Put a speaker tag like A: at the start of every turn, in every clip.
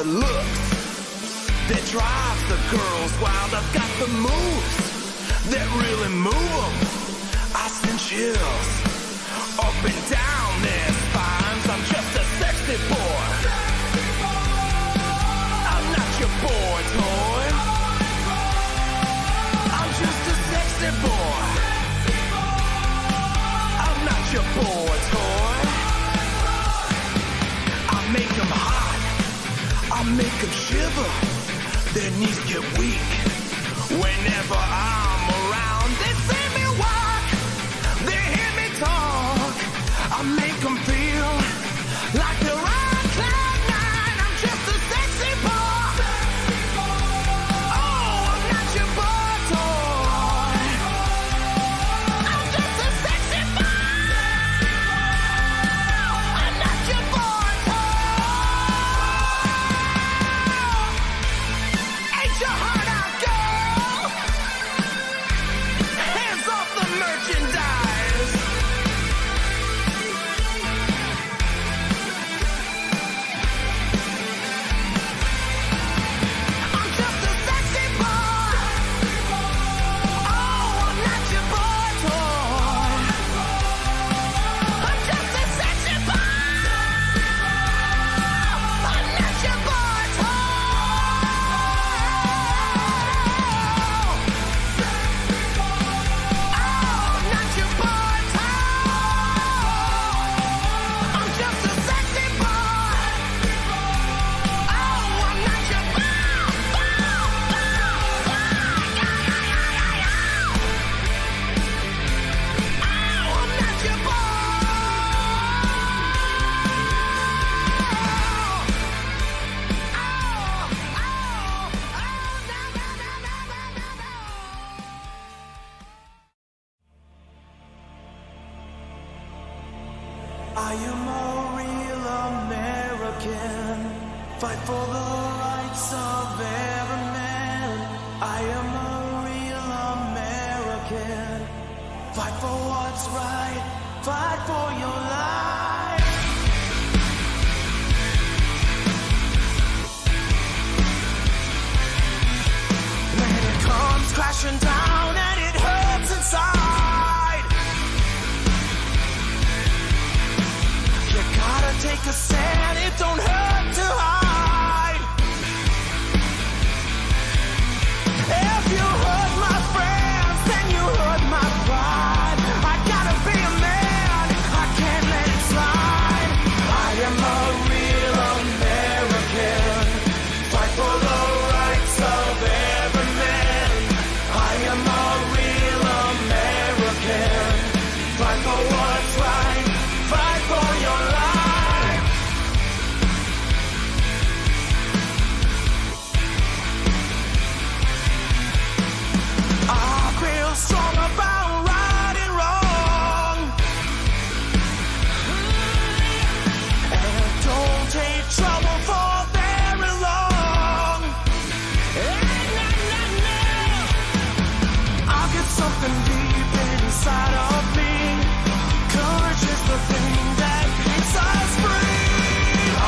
A: looks that drives the girls wild. I've got the moves that really move them. I send chills up and down their spines. I'm just a sexy boy. I'm not your boy toy. I'm just a sexy boy. I'm not your boy toy. I make them hot, I make them shiver. Their knees get weak whenever I'm around. They see me walk, they hear me talk. I make them feel like they're on cloud nine. I'm just a sexy boy. Oh, I'm not your boy toy. I'm just a sexy boy. I'm not your boy toy. Ain't your heart out, girl? Hands off the merchandise. I'm just a sexy boy. Oh, I'm not your boy toy. I'm just a sexy boy. I'm not your boy toy. Oh, I'm not your boy toy. I'm just a sexy boy. Oh, I'm not your I am a real American. Fight for the rights of every man. I am a real American. Fight for what's right. Fight for your life. When it comes crashing down and it hurts inside, you gotta take a stand, it don't hurt to hide. If you hurt my friends, then you hurt my pride. I gotta be a man, I can't let it slide. I am a real American. Fight for the rights of every man. I am a real American. Fight for what's right. Fight for your life. I feel strong about right and wrong, and I don't take trouble for very long. I'll get something deep inside of me. Courage is the thing that keeps us free.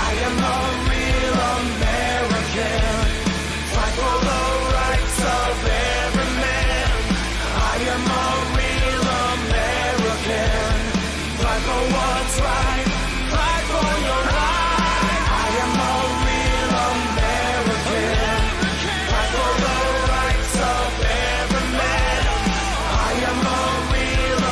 A: I am a real American. Fight for the rights of every man. I am a real American. Fight for what's right. Fight for your life. I am a real American. Fight for the rights of every man. I am a real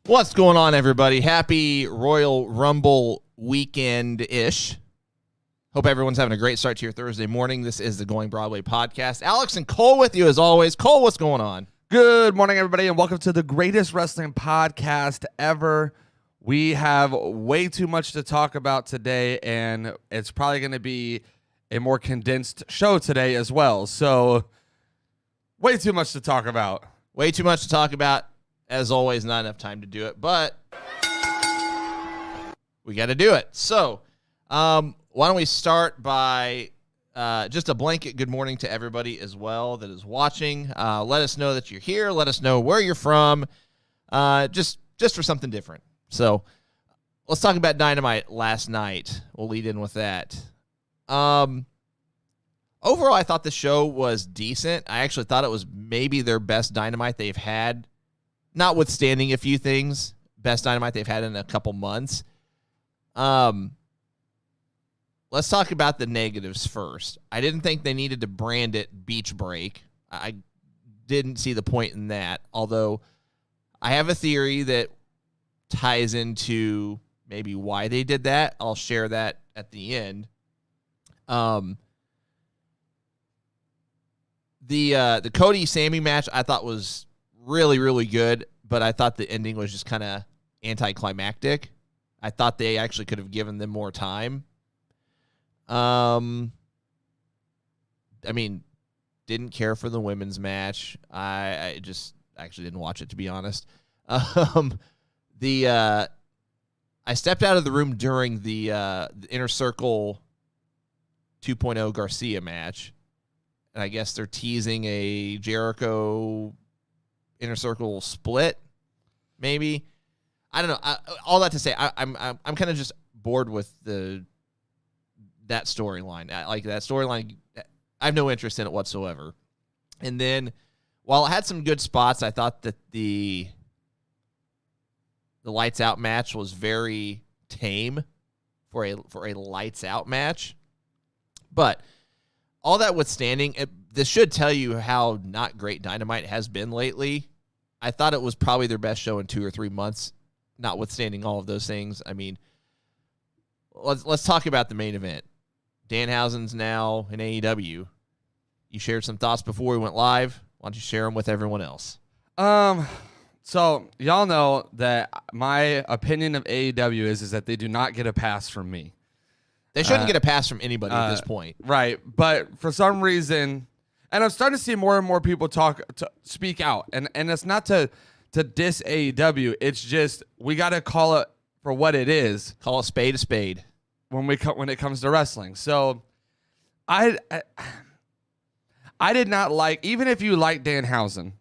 B: What's going on, everybody? Happy Royal Rumble weekend-ish. Hope everyone's having a great start to your Thursday morning. This is the Going Broadway podcast. Alex and Cole with you as always. Cole, what's going on?
C: Good morning, everybody, and welcome to the greatest wrestling podcast ever. We have way too much to talk about today, and it's probably going to be a more condensed show today as well. So, way too much to talk about.
B: Way too much to talk about. As always, not enough time to do it, but we got to do it. So, why don't we start by just a blanket good morning to everybody as well that is watching. Let us know that you're here. Let us know where you're from, just for something different. So, let's talk about Dynamite last night. We'll lead in with that. Overall, I thought the show was decent. I actually thought it was maybe their best Dynamite they've had. Notwithstanding a few things, best Dynamite they've had in a couple months. Let's talk about the negatives first. I didn't think they needed to brand it Beach Break. I didn't see the point in that, although I have a theory that ties into maybe why they did that. I'll share that at the end. The Cody-Sammy match I thought was really, really good, but I thought the ending was just kind of anticlimactic. I thought they actually could have given them more time. I mean, didn't care for the women's match. I just actually didn't watch it, to be honest. I stepped out of the room during the Inner Circle 2.0 Garcia match, and I guess they're teasing a Jericho Inner Circle split, maybe. I don't know. All that to say, I'm kind of just bored with that storyline. Like that storyline, I have no interest in it whatsoever. And then, while it had some good spots, I thought that the Lights Out match was very tame for a Lights Out match. But all that withstanding, this should tell you how not great Dynamite has been lately. I thought it was probably their best show in 2 or 3 months, notwithstanding all of those things. I mean, let's talk about the main event. Danhausen's now in AEW. You shared some thoughts before we went live. Why don't you share them with everyone else?
C: So y'all know that my opinion of AEW is that they do not get a pass from me.
B: They shouldn't get a pass from anybody at this point.
C: Right. But for some reason, and I'm starting to see more and more people speak out. And it's not to diss AEW. It's just we got to call it for what it is.
B: Call a spade
C: when it comes to wrestling. So I did not like, even if you like Danhausen,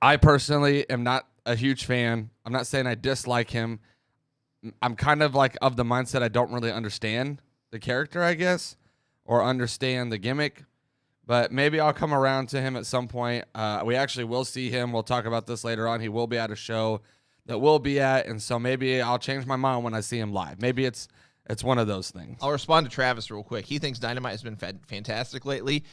C: I personally am not a huge fan. I'm not saying I dislike him. I'm kind of like of the mindset I don't really understand the character, I guess, or understand the gimmick. But maybe I'll come around to him at some point. We actually will see him. We'll talk about this later on. He will be at a show that we'll be at, and so maybe I'll change my mind when I see him live. Maybe it's one of those things.
B: I'll respond to Travis real quick. He thinks Dynamite has been fantastic lately.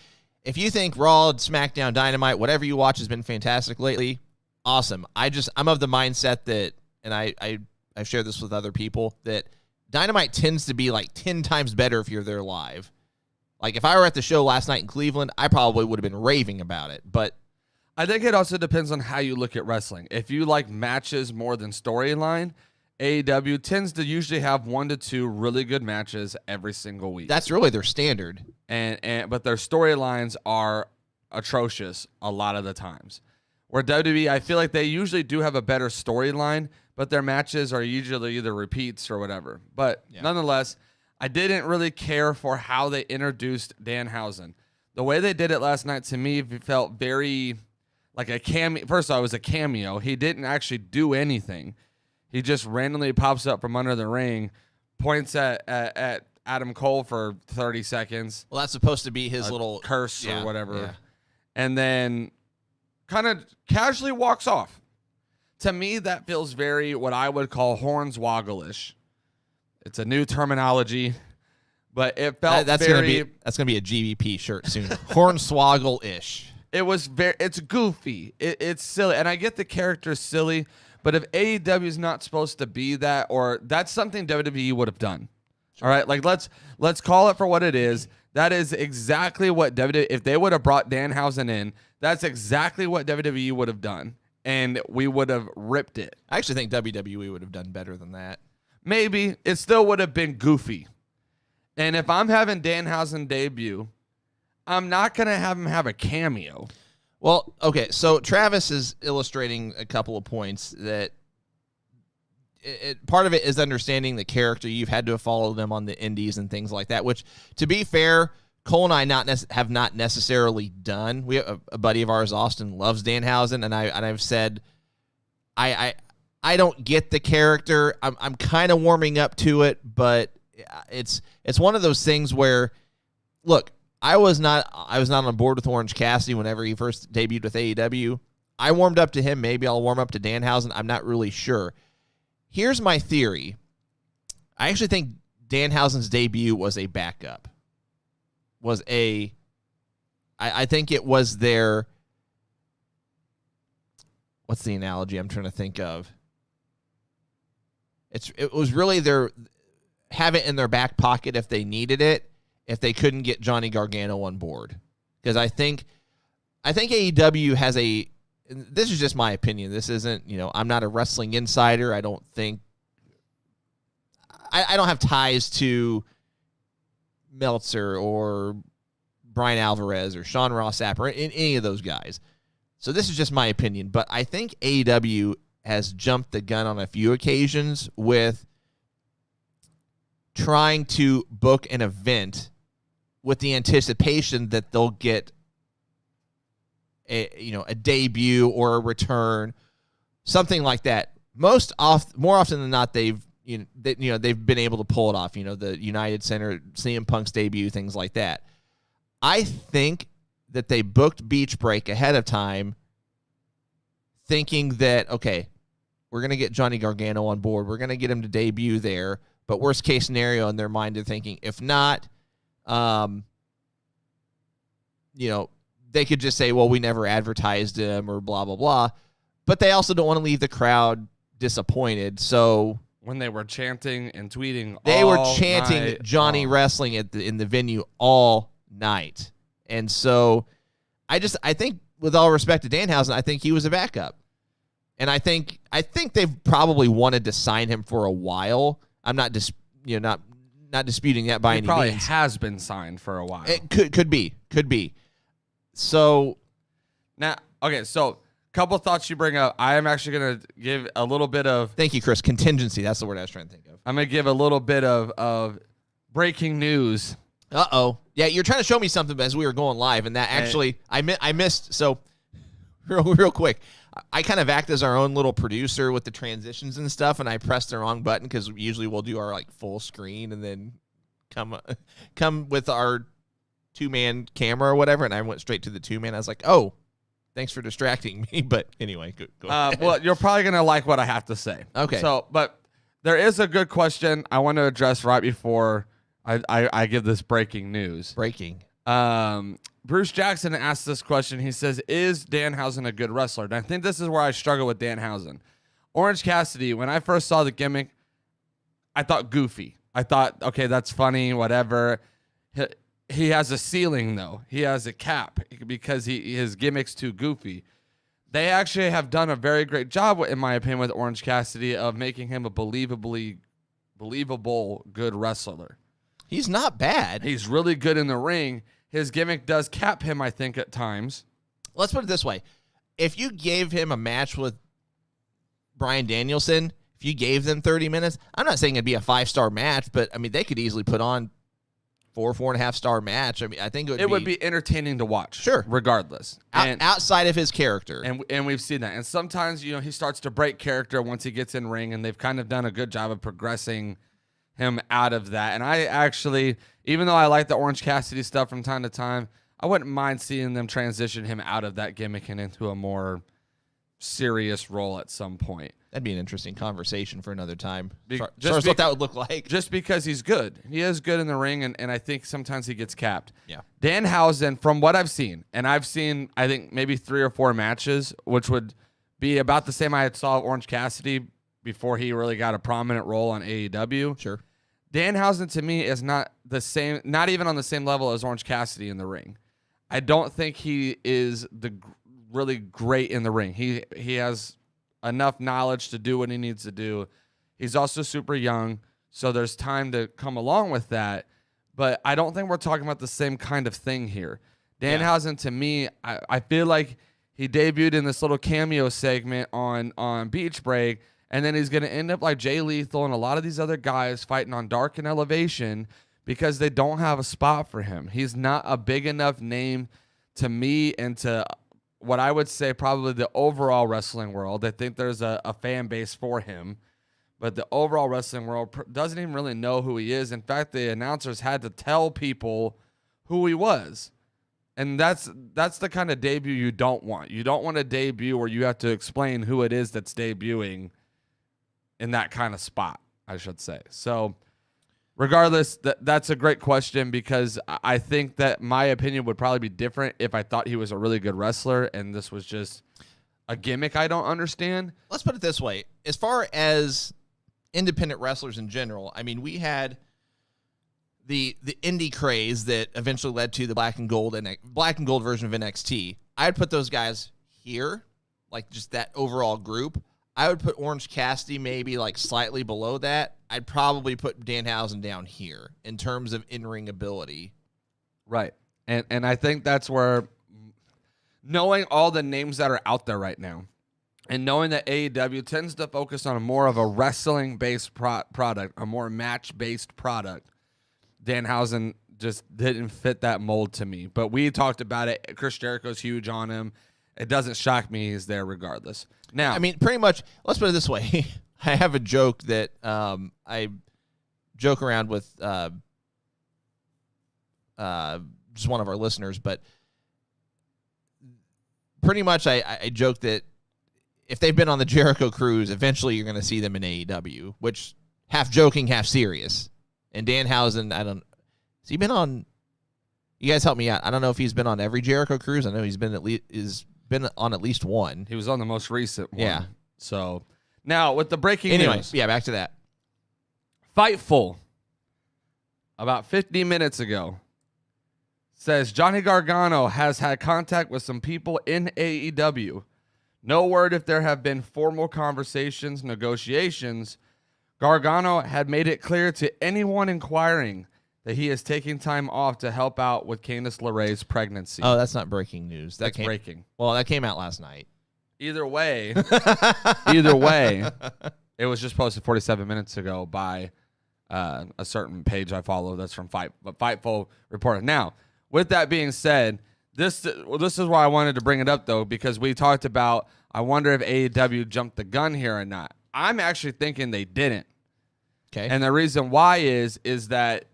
B: If you think Raw, SmackDown, Dynamite, whatever you watch has been fantastic lately, awesome. I'm of the mindset that, and I've shared this with other people, that Dynamite tends to be like 10 times better if you're there live. Like, if I were at the show last night in Cleveland, I probably would have been raving about it. But
C: I think it also depends on how you look at wrestling. If you like matches more than storyline, AEW tends to usually have 1 to 2 really good matches every single week.
B: That's really their standard.
C: But their storylines are atrocious a lot of the times. Where WWE, I feel like they usually do have a better storyline, but their matches are usually either repeats or whatever. But nonetheless, I didn't really care for how they introduced Danhausen. The way they did it last night, to me, felt very like a cameo. First of all, it was a cameo. He didn't actually do anything. He just randomly pops up from under the ring, points at Adam Cole for 30 seconds.
B: Well, that's supposed to be his little
C: curse or whatever. Yeah. And then kind of casually walks off. To me, that feels very what I would call hornswoggle-ish. It's a new terminology, but it felt
B: that's
C: very...
B: That's gonna be a GBP shirt soon. Hornswoggle-ish.
C: It's goofy. It's silly. And I get the character's silly, But if AEW is not supposed to be that, or that's something WWE would have done. All right, like let's call it for what it is. That is exactly what WWE. If they would have brought Danhausen in, that's exactly what WWE would have done, and we would have ripped it.
B: I actually think WWE would have done better than that.
C: Maybe it still would have been goofy. And if I'm having Danhausen debut, I'm not gonna have him have a cameo.
B: Well, okay, so Travis is illustrating a couple of points that part of it is understanding the character. You've had to follow them on the indies and things like that, which, to be fair, Cole and I have not necessarily done. We have a buddy of ours, Austin, loves Danhausen, and I've said I don't get the character. I'm kind of warming up to it, but it's one of those things where, look, I was not on board with Orange Cassidy whenever he first debuted with AEW. I warmed up to him. Maybe I'll warm up to Danhausen. I'm not really sure. Here's my theory. I actually think Danhausen's debut was a backup. I think it was their, what's the analogy I'm trying to think of? It was really have it in their back pocket if they needed it, if they couldn't get Johnny Gargano on board. Because I think AEW has this is just my opinion. This isn't, I'm not a wrestling insider. I don't think, I don't have ties to Meltzer or Brian Alvarez or Sean Ross Sapp or any of those guys. So this is just my opinion. But I think AEW has jumped the gun on a few occasions with trying to book an event with the anticipation that they'll get a debut or a return, something like that. More often than not, they've been able to pull it off. The United Center, CM Punk's debut, things like that. I think that they booked Beach Break ahead of time, thinking that, okay, we're going to get Johnny Gargano on board. We're going to get him to debut there. But worst case scenario in their mind, they're thinking, if not, they could just say, well, we never advertised him or blah, blah, blah. But they also don't want to leave the crowd disappointed. So
C: when they were chanting and tweeting,
B: they were chanting
C: night
B: Johnny
C: long.
B: Wrestling in the venue all night. And so I think, with all respect to Danhausen, I think he was a backup. And I think they've probably wanted to sign him for a while. I'm not not disputing that by
C: He
B: any
C: probably
B: means.
C: has been signed for a while.
B: It could be. So
C: Now, okay, so couple thoughts you bring up. I am actually going to give a little bit of,
B: thank you, Chris. Contingency. That's the word I was trying to think of.
C: I'm going to give a little bit of breaking news.
B: Uh-oh. Yeah, you're trying to show me something as we were going live, and that actually, I missed. So, real quick, I kind of act as our own little producer with the transitions and stuff, and I pressed the wrong button because usually we'll do our full screen and then come with our two-man camera or whatever, and I went straight to the two-man. I was like, oh, thanks for distracting me. But anyway, go ahead.
C: Well, you're probably going to like what I have to say.
B: Okay.
C: So, but there is a good question I want to address right before I give this breaking news.
B: Breaking.
C: Bruce Jackson asked this question. He says, is Danhausen a good wrestler? And I think this is where I struggle with Danhausen. Orange Cassidy, when I first saw the gimmick, I thought goofy. I thought, okay, that's funny, whatever. He has a ceiling, though. He has a cap because his gimmick's too goofy. They actually have done a very great job, in my opinion, with Orange Cassidy of making him a believable good wrestler.
B: He's not bad.
C: He's really good in the ring. His gimmick does cap him, I think, at times.
B: Let's put it this way. If you gave him a match with Bryan Danielson, if you gave them 30 minutes, I'm not saying it'd be a 5-star match, but, I mean, they could easily put on 4.5-star match. I mean, I think it would
C: be entertaining to watch.
B: Sure.
C: Regardless.
B: Outside of his character.
C: And we've seen that. And sometimes, he starts to break character once he gets in ring, and they've kind of done a good job of progressing him out of that. And I actually, even though I like the Orange Cassidy stuff from time to time, I wouldn't mind seeing them transition him out of that gimmick and into a more serious role at some point.
B: That'd be an interesting conversation for another time. What that would look like.
C: Just because he's good. He is good in the ring, and I think sometimes he gets capped.
B: Yeah.
C: Danhausen, from what I've seen, and I've seen, I think, maybe 3 or 4 matches, which would be about the same I saw Orange Cassidy before he really got a prominent role on AEW.
B: Sure.
C: Danhausen to me is not the same, not even on the same level as Orange Cassidy in the ring. I don't think he is really great in the ring. He has enough knowledge to do what he needs to do. He's also super young, so there's time to come along with that. But I don't think we're talking about the same kind of thing here. Danhausen, to me, I feel like he debuted in this little cameo segment on Beach Break, and then he's going to end up like Jay Lethal and a lot of these other guys fighting on Dark and Elevation because they don't have a spot for him. He's not a big enough name to me and to what I would say probably the overall wrestling world. I think there's a fan base for him, but the overall wrestling world doesn't even really know who he is. In fact, the announcers had to tell people who he was. And that's the kind of debut you don't want. You don't want a debut where you have to explain who it is that's debuting in that kind of spot, I should say. So regardless, that's a great question because I think that my opinion would probably be different if I thought he was a really good wrestler and this was just a gimmick I don't understand.
B: Let's put it this way. As far as independent wrestlers in general, I mean, we had the indie craze that eventually led to the black and gold version of NXT. I'd put those guys here, like just that overall group. I would put Orange Cassidy maybe like slightly below that. I'd probably put Danhausen down here in terms of in-ring ability.
C: Right. And I think that's where knowing all the names that are out there right now and knowing that AEW tends to focus on more of a wrestling-based product, a more match-based product, Danhausen just didn't fit that mold to me. But we talked about it. Chris Jericho's huge on him. It doesn't shock me he's there regardless. Now,
B: I mean, pretty much, let's put it this way. I have a joke that I joke around with just one of our listeners, but pretty much I joke that if they've been on the Jericho cruise, eventually you're going to see them in AEW, which half joking, half serious. And Danhausen, has he been on? You guys help me out. I don't know if he's been on every Jericho cruise. I know he's been on at least one.
C: he was on the most recent one.
B: Yeah.
C: So now with the breaking news.
B: Yeah, back to that.
C: Fightful, about 50 minutes ago, says Johnny Gargano has had contact with some people in AEW. No word if there have been formal conversations, negotiations. Gargano had made it clear to anyone inquiring that he is taking time off to help out with Candice LeRae's pregnancy.
B: Oh, that's not breaking news.
C: That's breaking.
B: Well, that came out last night.
C: Either way, it was just posted 47 minutes ago by a certain page I follow that's from Fightful reported. Now, with that being said, this is why I wanted to bring it up, though, because we talked about, I wonder if AEW jumped the gun here or not. I'm actually thinking they didn't.
B: Okay.
C: And the reason why is that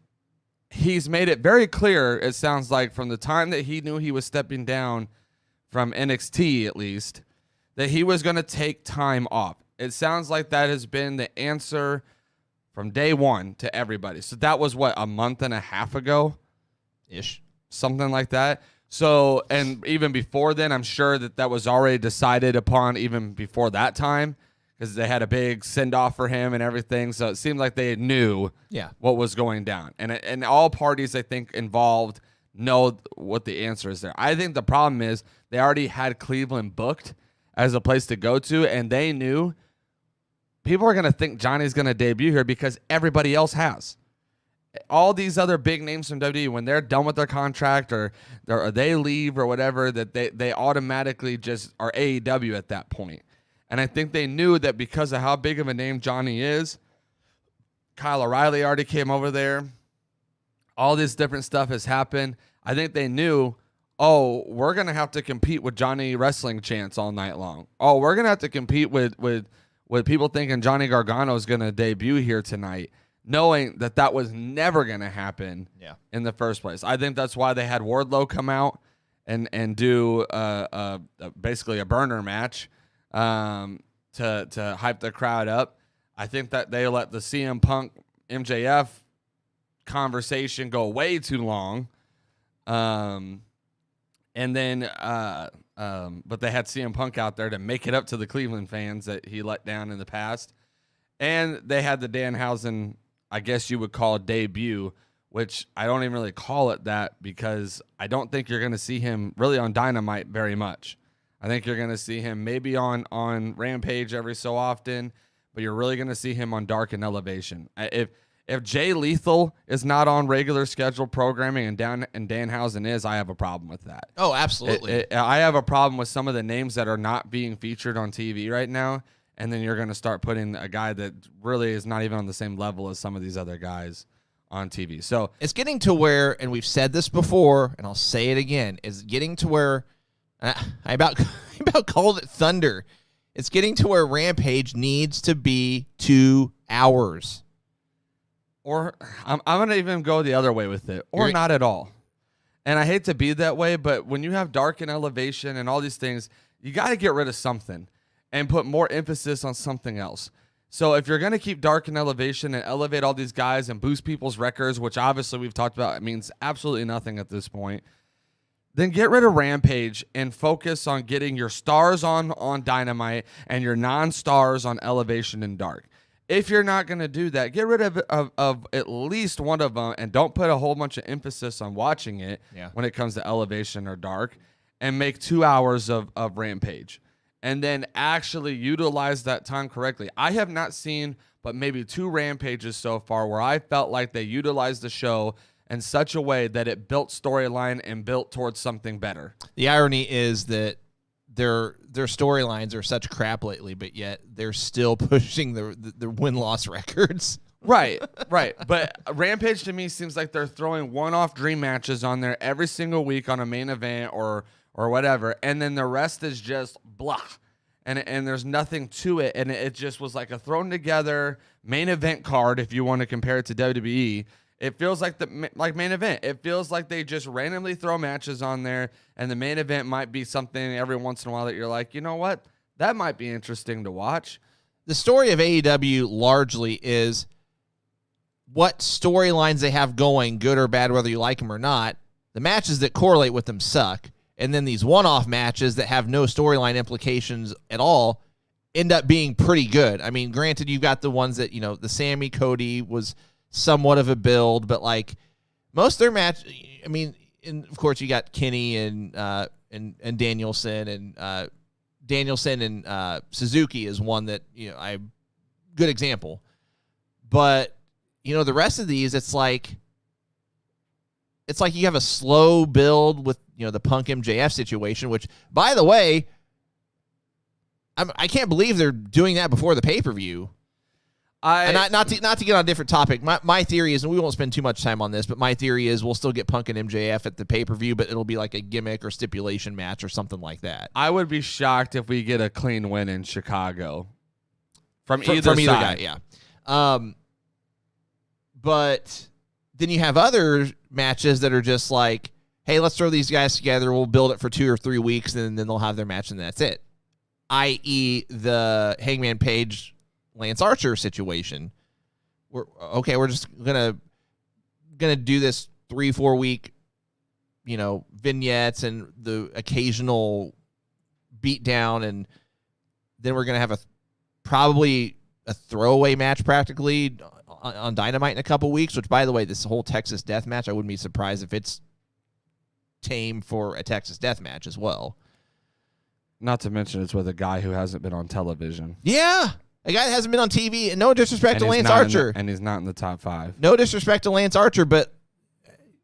C: he's made it very clear, it sounds like, from the time that he knew he was stepping down from NXT, at least, that he was going to take time off. It sounds like that has been the answer from day one to everybody. So that was, what, a month and a half ago?
B: Ish.
C: Something like that. So, and even before then, I'm sure that was already decided upon even before that time because they had a big send-off for him and everything. So it seemed like they knew what was going down. And all parties, I think, involved know what the answer is there. I think the problem is they already had Cleveland booked as a place to go to, and they knew people are going to think Johnny's going to debut here because everybody else has. All these other big names from WWE, when they're done with their contract or they leave or whatever, that they automatically just are AEW at that point. And I think they knew that because of how big of a name Johnny is, Kyle O'Reilly already came over there. All this different stuff has happened. I think they knew, oh, we're going to have to compete with Johnny Wrestling Chance all night long. Oh, we're going to have to compete with people thinking Johnny Gargano is going to debut here tonight, knowing that was never going to happen in the first place. I think that's why they had Wardlow come out and do basically a burner match to hype the crowd up. I think that they let the CM Punk MJF conversation go way too long. And then But they had CM Punk out there to make it up to the Cleveland fans that he let down in the past. And they had the Danhausen, I guess you would call, debut, which I don't even really call it that because I don't think you're going to see him really on Dynamite very much. I think you're going to see him maybe on Rampage every so often, but you're really going to see him on Dark and Elevation. If Jay Lethal is not on regular scheduled programming and Danhausen is, I have a problem with that.
B: Oh, absolutely.
C: I have a problem with some of the names that are not being featured on TV right now, and then you're going to start putting a guy that really is not even on the same level as some of these other guys on TV. So
B: it's getting to where, and we've said this before, and I'll say it again, is getting to where I about called it thunder. It's getting to where Rampage needs to be 2 hours.
C: Or I'm going to even go the other way with it, or not at all. And I hate to be that way, but when you have Dark and Elevation and all these things, you got to get rid of something and put more emphasis on something else. So if you're going to keep Dark and Elevation and elevate all these guys and boost people's records, which obviously we've talked about, it means absolutely nothing at this point, then get rid of Rampage and focus on getting your stars on Dynamite and your non-stars on Elevation and Dark. If you're not going to do that, get rid of at least one of them and don't put a whole bunch of emphasis on watching it when it comes to Elevation or Dark, and make 2 hours of Rampage. And then actually utilize that time correctly. I have not seen but maybe 2 Rampages so far where I felt like they utilized the show in such a way that it built storyline and built towards something better.
B: The irony is that their storylines are such crap lately, but yet they're still pushing the win-loss records.
C: Right. But Rampage to me seems like they're throwing one-off dream matches on there every single week on a main event or whatever, and then the rest is just blah. And there's nothing to it, and it just was like a thrown together main event card if you want to compare it to WWE. It feels like like main event. It feels like they just randomly throw matches on there, and the main event might be something every once in a while that you're like, you know what? That might be interesting to watch.
B: The story of AEW largely is what storylines they have going, good or bad, whether you like them or not. The matches that correlate with them suck. And then these one-off matches that have no storyline implications at all end up being pretty good. I mean, granted, you've got the ones that, the Sammy Cody was somewhat of a build, but like most of their match, I mean, and of course you got Kenny and Danielson and Suzuki is one that, good example. But, the rest of these, it's like you have a slow build with, the Punk MJF situation, which, by the way, I can't believe they're doing that before the pay-per-view. Not to get on a different topic. My theory is, and we won't spend too much time on this, but my theory is we'll still get Punk and MJF at the pay-per-view, but it'll be like a gimmick or stipulation match or something like that.
C: I would be shocked if we get a clean win in Chicago from either side.
B: Guy, yeah. But then you have other matches that are just like, hey, let's throw these guys together. We'll build it for 2 or 3 weeks, and then they'll have their match, and that's it. I.e., the Hangman Page Lance Archer situation. We're just gonna do this 3-4 week, vignettes and the occasional beatdown, and then we're gonna have probably a throwaway match practically on Dynamite in a couple weeks. Which, by the way, this whole Texas Death Match, I wouldn't be surprised if it's tame for a Texas Death Match as well.
C: Not to mention it's with a guy who hasn't been on television.
B: Yeah. A guy that hasn't been on TV, and no disrespect to Lance Archer.
C: And he's not in the top 5.
B: No disrespect to Lance Archer, but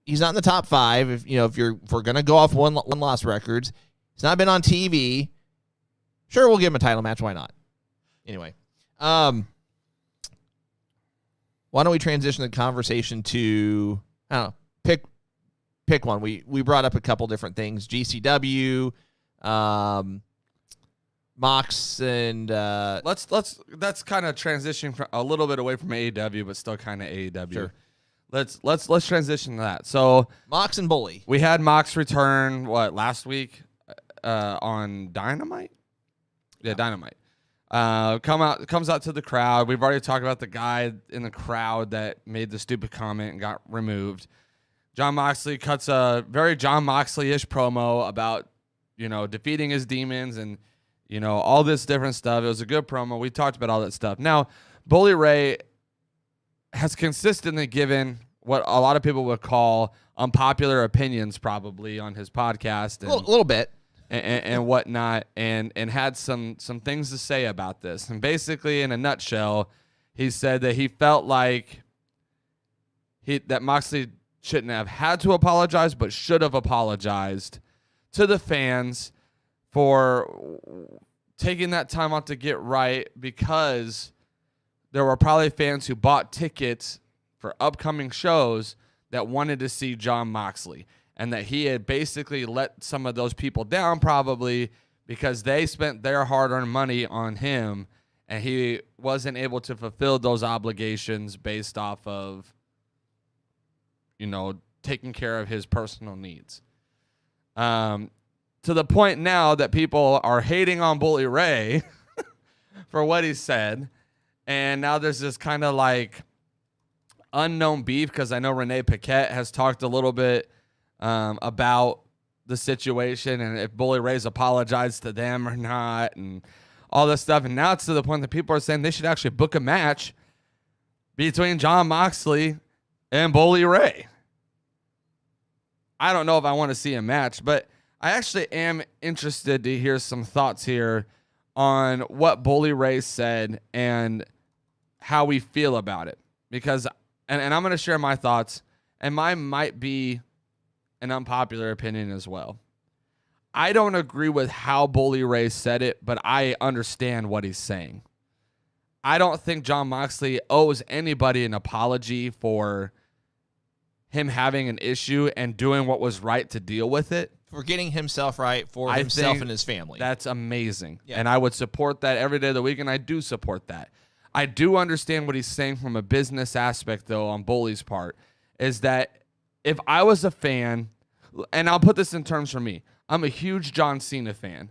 B: he's not in the top 5. If we're gonna go off one loss records, he's not been on TV. Sure, we'll give him a title match. Why not? Anyway, why don't we transition the conversation to, I don't know, pick one. We brought up a couple different things. GCW, Mox, and
C: that's kind of transitioning a little bit away from AEW, but still kind of AEW.
B: Sure.
C: Let's transition to that. So
B: Mox and Bully.
C: We had Mox return last week on Dynamite. Yeah, Dynamite. Comes out to the crowd. We've already talked about the guy in the crowd that made the stupid comment and got removed. Jon Moxley cuts a very Jon Moxley-ish promo about defeating his demons and, all this different stuff. It was a good promo. We talked about all that stuff. Now, Bully Ray has consistently given what a lot of people would call unpopular opinions probably on his podcast. And,
B: A little bit.
C: and whatnot, and had some things to say about this. And basically, in a nutshell, he said that he felt like that Moxley shouldn't have had to apologize, but should have apologized to the fans for taking that time out to get right, because there were probably fans who bought tickets for upcoming shows that wanted to see Jon Moxley, and that he had basically let some of those people down probably because they spent their hard-earned money on him, and he wasn't able to fulfill those obligations based off of, taking care of his personal needs. To the point now that people are hating on Bully Ray for what he said, and now there's this kind of like unknown beef, because I know Renee Paquette has talked a little bit about the situation and if Bully Ray's apologized to them or not and all this stuff. And now it's to the point that people are saying they should actually book a match between Jon Moxley and Bully Ray. I don't know if I want to see a match, but I actually am interested to hear some thoughts here on what Bully Ray said and how we feel about it. Because, and I'm going to share my thoughts, and mine might be an unpopular opinion as well. I don't agree with how Bully Ray said it, but I understand what he's saying. I don't think Jon Moxley owes anybody an apology for him having an issue and doing what was right to deal with it.
B: For getting himself right for
C: I
B: himself
C: think
B: and his family.
C: That's amazing.
B: Yeah.
C: And I would support that every day of the week, and I do support that. I do understand what he's saying from a business aspect, though, on Bully's part, is that if I was a fan, and I'll put this in terms for me, I'm a huge John Cena fan,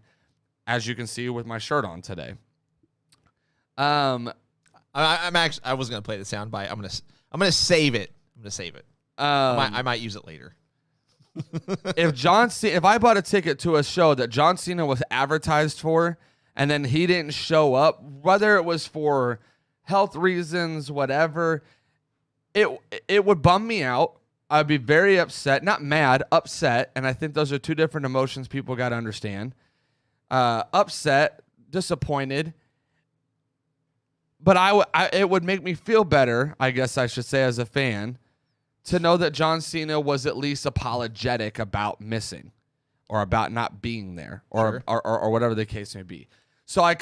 C: as you can see with my shirt on today.
B: I was gonna play the sound bite. I'm gonna save it. I might use it later.
C: If I bought a ticket to a show that John Cena was advertised for, and then he didn't show up, whether it was for health reasons, whatever, it would bum me out. I'd be very upset, not mad, upset. And I think those are two different emotions people got to understand. Upset, disappointed. But it would make me feel better, I guess I should say, as a fan, to know that John Cena was at least apologetic about missing or about not being there or whatever the case may be. So I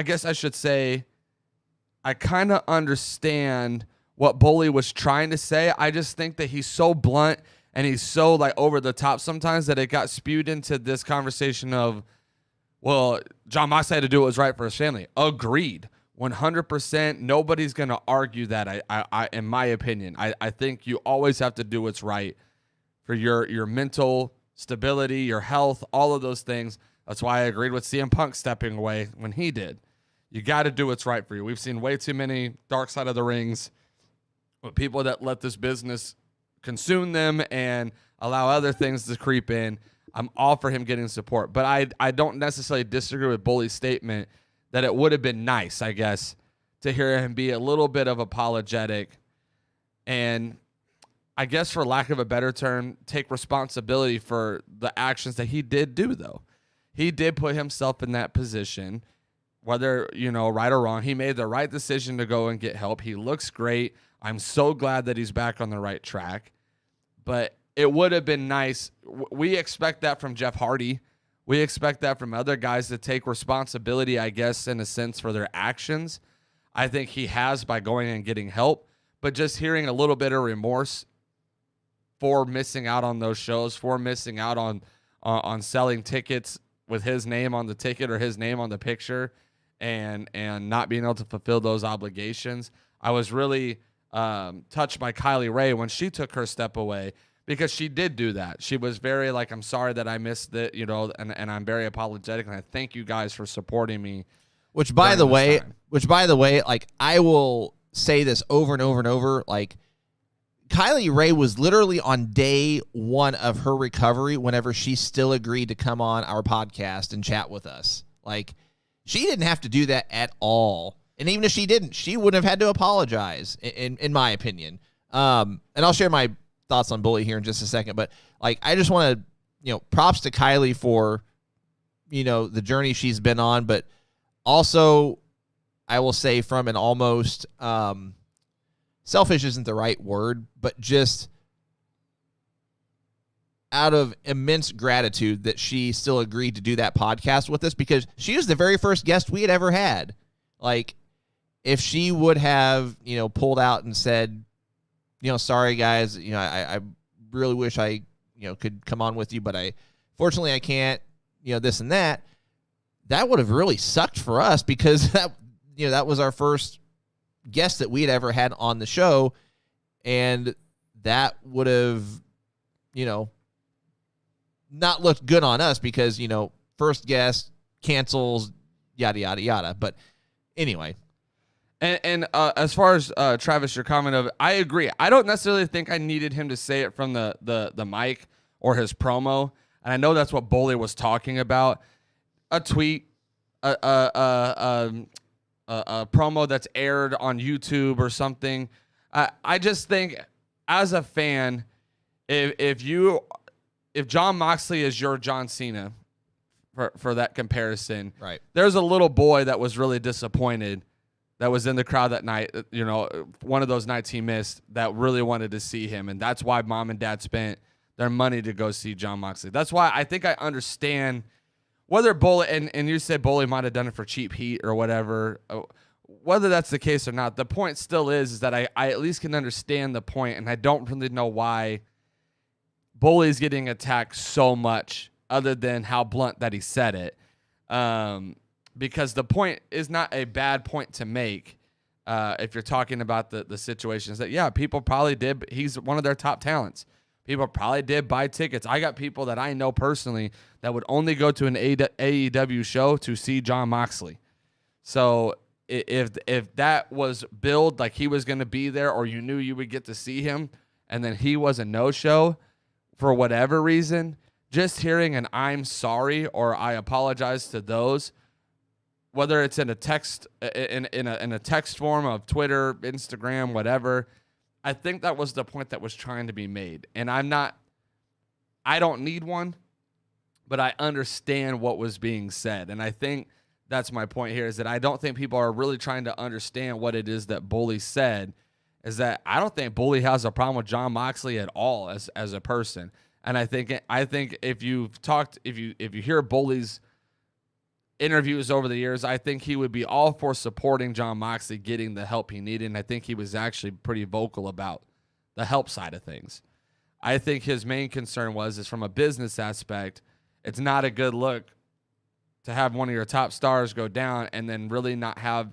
C: guess I should say, I kind of understand what Bully was trying to say. I just think that he's so blunt and he's so like over the top sometimes that it got spewed into this conversation of, well, Jon Moxley had to do what was right for his family. Agreed. 100%. Nobody's going to argue that. I in my opinion, I think you always have to do what's right for your mental stability, your health, all of those things. That's why I agreed with CM Punk stepping away when he did. You got to do what's right for you. We've seen way too many Dark Side of the Rings with people that let this business consume them and allow other things to creep in. I'm all for him getting support, but I don't necessarily disagree with Bully's statement that it would have been nice, I guess, to hear him be a little bit of apologetic and, I guess for lack of a better term, take responsibility for the actions that he did do, though. He did put himself in that position, whether, right or wrong. He made the right decision to go and get help. He looks great. I'm so glad that he's back on the right track. But it would have been nice. We expect that from Jeff Hardy. We expect that from other guys to take responsibility, I guess, in a sense, for their actions. I think he has by going and getting help. But just hearing a little bit of remorse for missing out on those shows, for missing out on selling tickets with his name on the ticket or his name on the picture and not being able to fulfill those obligations. I was really touched by Kylie Ray when she took her step away, because she did do that. She was very like, I'm sorry that I missed it, and I'm very apologetic, and I thank you guys for supporting me.
B: Which by the way, like, I will say this over and over and over, like, Kylie Ray was literally on day one of her recovery whenever she still agreed to come on our podcast and chat with us. Like, she didn't have to do that at all. And even if she didn't, she wouldn't have had to apologize, in my opinion. And I'll share my thoughts on Bully here in just a second. But, like, I just want to, props to Kylie for, the journey she's been on. But also, I will say from an almost selfish isn't the right word, but just out of immense gratitude that she still agreed to do that podcast with us, because she was the very first guest we had ever had. Like, if she would have, pulled out and said, sorry guys, I really wish I, could come on with you, but fortunately I can't, this and that would have really sucked for us, because that was our first guest that we had ever had on the show, and that would have, not looked good on us, because, first guest cancels, yada, yada, yada. But anyway.
C: And as far as Travis, your comment of, I agree. I don't necessarily think I needed him to say it from the mic or his promo. And I know that's what Bully was talking about. A tweet, a promo that's aired on YouTube or something. I just think, as a fan, if Jon Moxley is your John Cena, for that comparison,
B: right?
C: There's a little boy that was really disappointed, that was in the crowd that night. One of those nights he missed, that really wanted to see him, and that's why mom and dad spent their money to go see Jon Moxley. That's why I think I understand. Whether Bully, and you said Bully might have done it for cheap heat or whatever, whether that's the case or not, the point still is that I at least can understand the point, and I don't really know why Bully's getting attacked so much, other than how blunt that he said it. Because the point is not a bad point to make if you're talking about the situations that, yeah, people probably did. He's one of their top talents. People probably did buy tickets. I got people that I know personally that would only go to an AEW show to see Jon Moxley. So if that was billed like he was going to be there, or you knew you would get to see him, and then he was a no-show for whatever reason, just hearing an "I'm sorry" or "I apologize" to those, whether it's in a text in a text form of Twitter, Instagram, whatever, I think that was the point that was trying to be made. And I don't need one, but I understand what was being said. And I think that's my point here, is that I don't think people are really trying to understand what it is that Bully said, is that I don't think Bully has a problem with Jon Moxley at all as a person. And I think if you hear Bully's interviews over the years, I think he would be all for supporting Jon Moxley getting the help he needed, and I think he was actually pretty vocal about the help side of things. I think his main concern is from a business aspect, it's not a good look to have one of your top stars go down and then really not have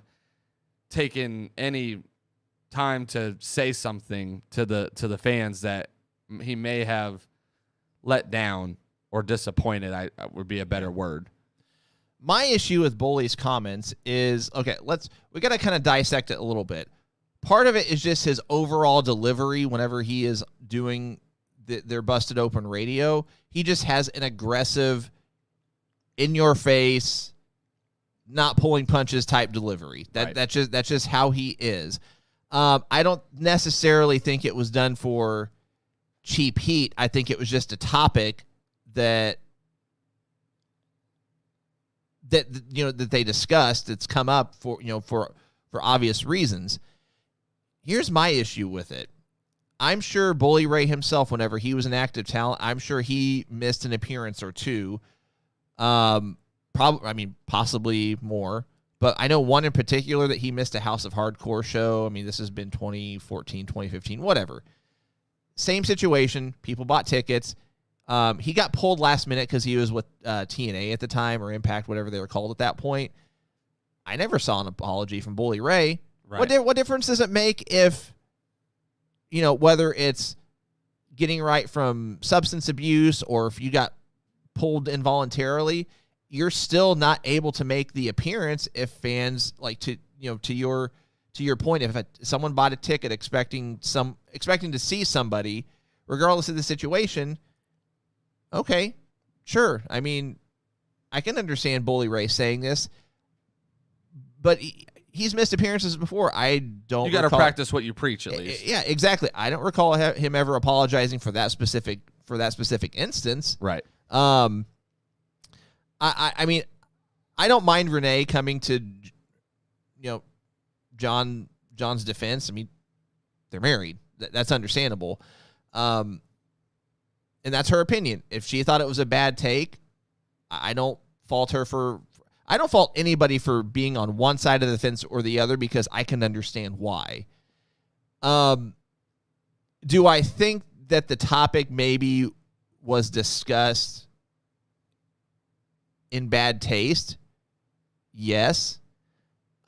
C: taken any time to say something to the fans that he may have let down or disappointed. I would be a better word.
B: My issue with Bully's comments is, okay, we got to kind of dissect it a little bit. Part of it is just his overall delivery whenever he is doing their Busted Open radio. He just has an aggressive, in-your-face, not pulling punches type delivery.
C: Right.
B: That's just how he is. I don't necessarily think it was done for cheap heat. I think it was just a topic that they discussed. It's come up for obvious reasons. Here's my issue with it. I'm sure Bully Ray himself, whenever he was an active talent, I'm sure he missed an appearance or two. Possibly more. But I know one in particular that he missed a House of Hardcore show. I mean, this has been 2014, 2015, whatever. Same situation. People bought tickets. He got pulled last minute because he was with TNA at the time, or Impact, whatever they were called at that point. I never saw an apology from Bully Ray.
C: Right.
B: What difference does it make if, whether it's getting right from substance abuse or if you got pulled involuntarily, you're still not able to make the appearance if fans to your to your point, if someone bought a ticket expecting to see somebody, regardless of the situation, okay, sure. I mean, I can understand Bully Ray saying this, but he's missed appearances before. I don't.
C: You got to practice what you preach, at least.
B: Yeah, exactly. I don't recall him ever apologizing for that specific instance.
C: Right.
B: I mean, I don't mind Renee coming to, John's defense. I mean, they're married. That's understandable. And that's her opinion. If she thought it was a bad take, I don't fault her I don't fault anybody for being on one side of the fence or the other, because I can understand why. Do I think that the topic maybe was discussed in bad taste? Yes.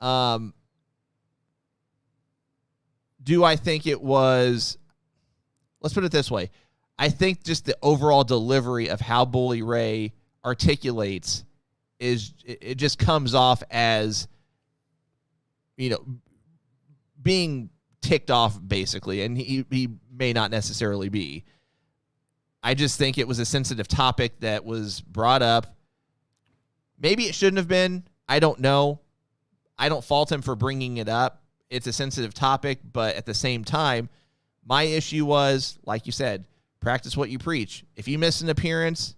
B: Do I think it was, let's put it this way. I think just the overall delivery of how Bully Ray articulates it just comes off as, being ticked off, basically, and he may not necessarily be. I just think it was a sensitive topic that was brought up. Maybe it shouldn't have been. I don't know. I don't fault him for bringing it up. It's a sensitive topic, but at the same time, my issue was, like you said, practice what you preach. If you miss an appearance,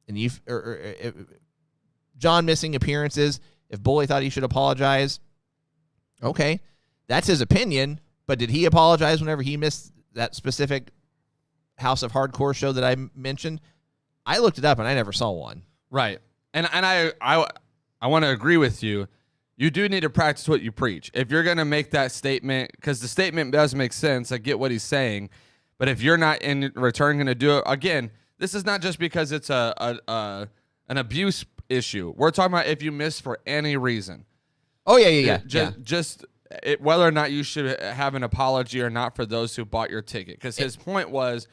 B: and John missing appearances, if Bully thought he should apologize, okay, that's his opinion. But did he apologize whenever he missed that specific House of Hardcore show that I mentioned? I looked it up and I never saw one.
C: Right. And I want to agree with you. You do need to practice what you preach. If you're going to make that statement, because the statement does make sense, I get what he's saying, but if you're not in return going to do it, again, this is not just because it's an abuse issue. We're talking about if you miss for any reason.
B: Oh, yeah.
C: Just whether or not you should have an apology or not for those who bought your ticket. Because his point was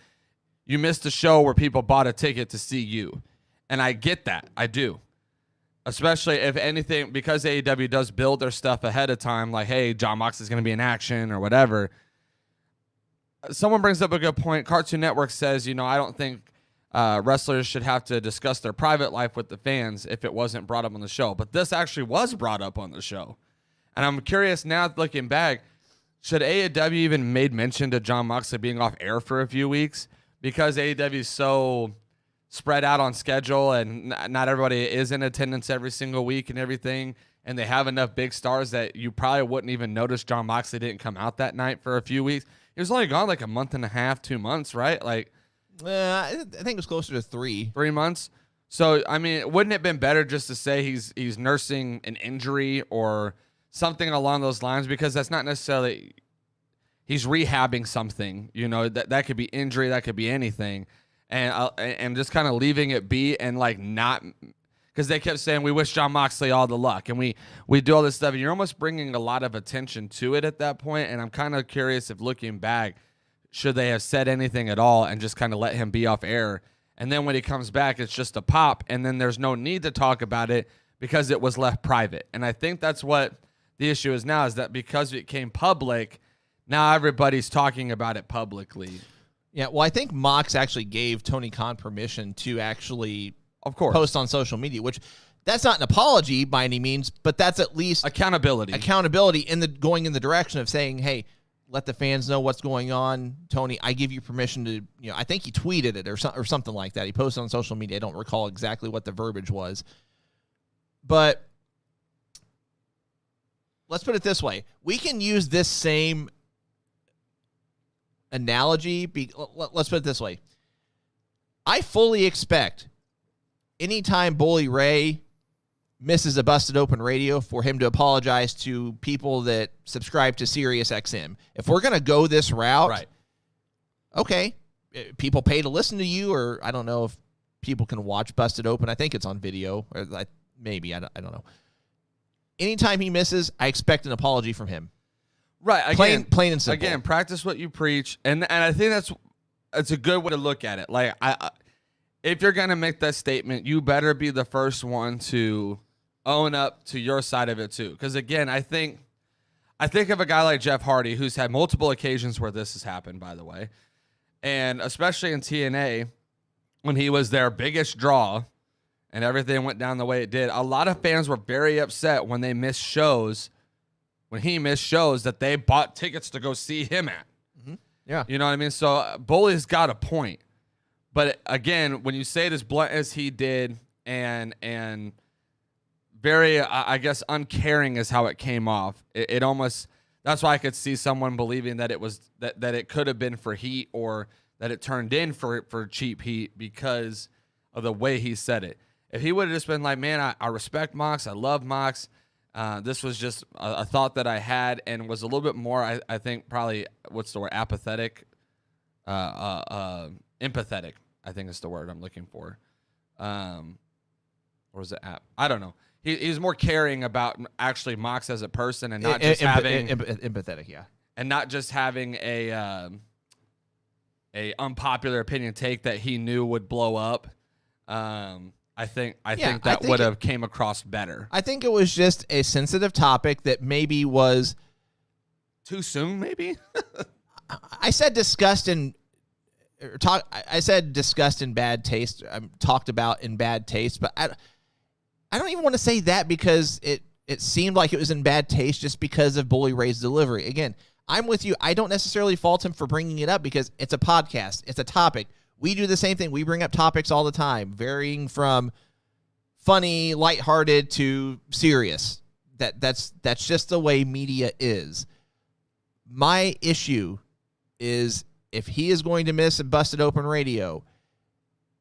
C: you missed a show where people bought a ticket to see you. And I get that. I do. Especially if anything, because AEW does build their stuff ahead of time, like, hey, John Moxley's going to be in action or whatever. Someone brings up a good point. Cartoon Network says, I don't think wrestlers should have to discuss their private life with the fans if it wasn't brought up on the show. But this actually was brought up on the show. And I'm curious now, looking back, should AEW even made mention to John Moxley being off air for a few weeks? Because AEW is so spread out on schedule and not everybody is in attendance every single week and everything, and they have enough big stars that you probably wouldn't even notice John Moxley didn't come out that night for a few weeks. He was only gone like a month and a half, 2 months, right? Like,
B: I think it was closer to 3.
C: 3 months. So, I mean, wouldn't it have been better just to say he's nursing an injury or something along those lines? Because that's not necessarily he's rehabbing something. That could be injury, that could be anything, and just kind of leaving it be and like not, because they kept saying we wish John Moxley all the luck and we do all this stuff, and you're almost bringing a lot of attention to it at that point. And I'm kind of curious if looking back, should they have said anything at all and just kind of let him be off air? And then when he comes back, it's just a pop, and then there's no need to talk about it because it was left private. And I think that's what the issue is now, is that because it came public, now everybody's talking about it publicly.
B: Yeah, well, I think Mox actually gave Tony Khan permission to actually,
C: of course,
B: post on social media, which that's not an apology by any means, but that's at least
C: accountability
B: going in the direction of saying, hey, let the fans know what's going on. Tony, I give you permission to, I think he tweeted it or something like that. He posted on social media. I don't recall exactly what the verbiage was. But let's put it this way. We can use this same analogy. Let's put it this way. I fully expect anytime Bully Ray misses a Busted Open Radio for him to apologize to people that subscribe to Sirius XM. If we're going to go this route,
C: right? Okay,
B: people pay to listen to you, or I don't know if people can watch Busted Open. I think it's on video, or maybe, I don't know. Anytime he misses, I expect an apology from him.
C: Right, again,
B: plain and simple.
C: Again, practice what you preach, and I think that's a good way to look at it. Like, if you're gonna make that statement, you better be the first one to own up to your side of it too. Because again, I think I think of a guy like Jeff Hardy, who's had multiple occasions where this has happened, by the way. And especially in TNA, when he was their biggest draw and everything went down the way it did, a lot of fans were very upset when they missed shows, when he missed shows that they bought tickets to go see him at.
B: Yeah.
C: You know what I mean? So Bully's got a point. But again, when you say it as blunt as he did and very, I guess, uncaring is how it came off. It almost, that's why I could see someone believing that it was that it could have been for heat or that it turned in for cheap heat because of the way he said it. If he would have just been like, man, I respect Mox, I love Mox. This was just a thought that I had and was a little bit more, I think, probably, what's the word, apathetic, empathetic, I think is the word I'm looking for. Or was it app? I don't know. He's more caring about actually Mox as a person and not just having
B: empathetic, yeah,
C: and not just having a unpopular opinion take that he knew would blow up. I think that would have came across better.
B: I think it was just a sensitive topic that maybe was
C: too soon. Maybe
B: I said discussed and I said discussed in bad taste. Talked about in bad taste, but I don't even want to say that because it seemed like it was in bad taste just because of Bully Ray's delivery. Again, I'm with you. I don't necessarily fault him for bringing it up because it's a podcast. It's a topic. We do the same thing. We bring up topics all the time, varying from funny, lighthearted to serious. That's just the way media is. My issue is if he is going to miss a Busted Open Radio,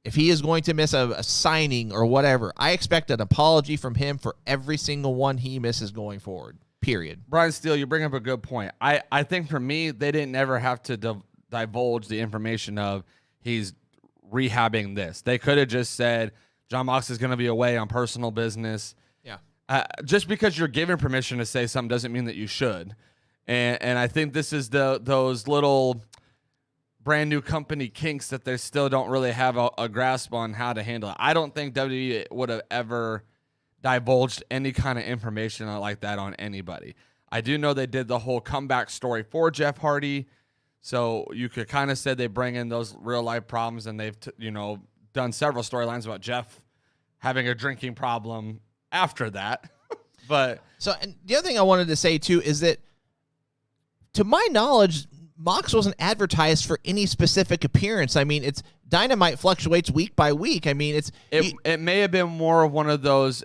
B: if he is going to miss a signing or whatever, I expect an apology from him for every single one he misses going forward, period.
C: Brian Steele, you bring up a good point. I think for me, they didn't ever have to divulge the information of he's rehabbing this. They could have just said, John Mox is going to be away on personal business.
B: Yeah.
C: Just because you're given permission to say something doesn't mean that you should. And I think this is those little brand new company kinks that they still don't really have a grasp on how to handle it. I don't think WWE would have ever divulged any kind of information like that on anybody. I do know they did the whole comeback story for Jeff Hardy, so you could kind of say they bring in those real life problems, and they've done several storylines about Jeff having a drinking problem after that. But
B: and the other thing I wanted to say too is that, to my knowledge, Mox wasn't advertised for any specific appearance. I mean, it's Dynamite fluctuates week by week. I mean,
C: it may have been more of one of those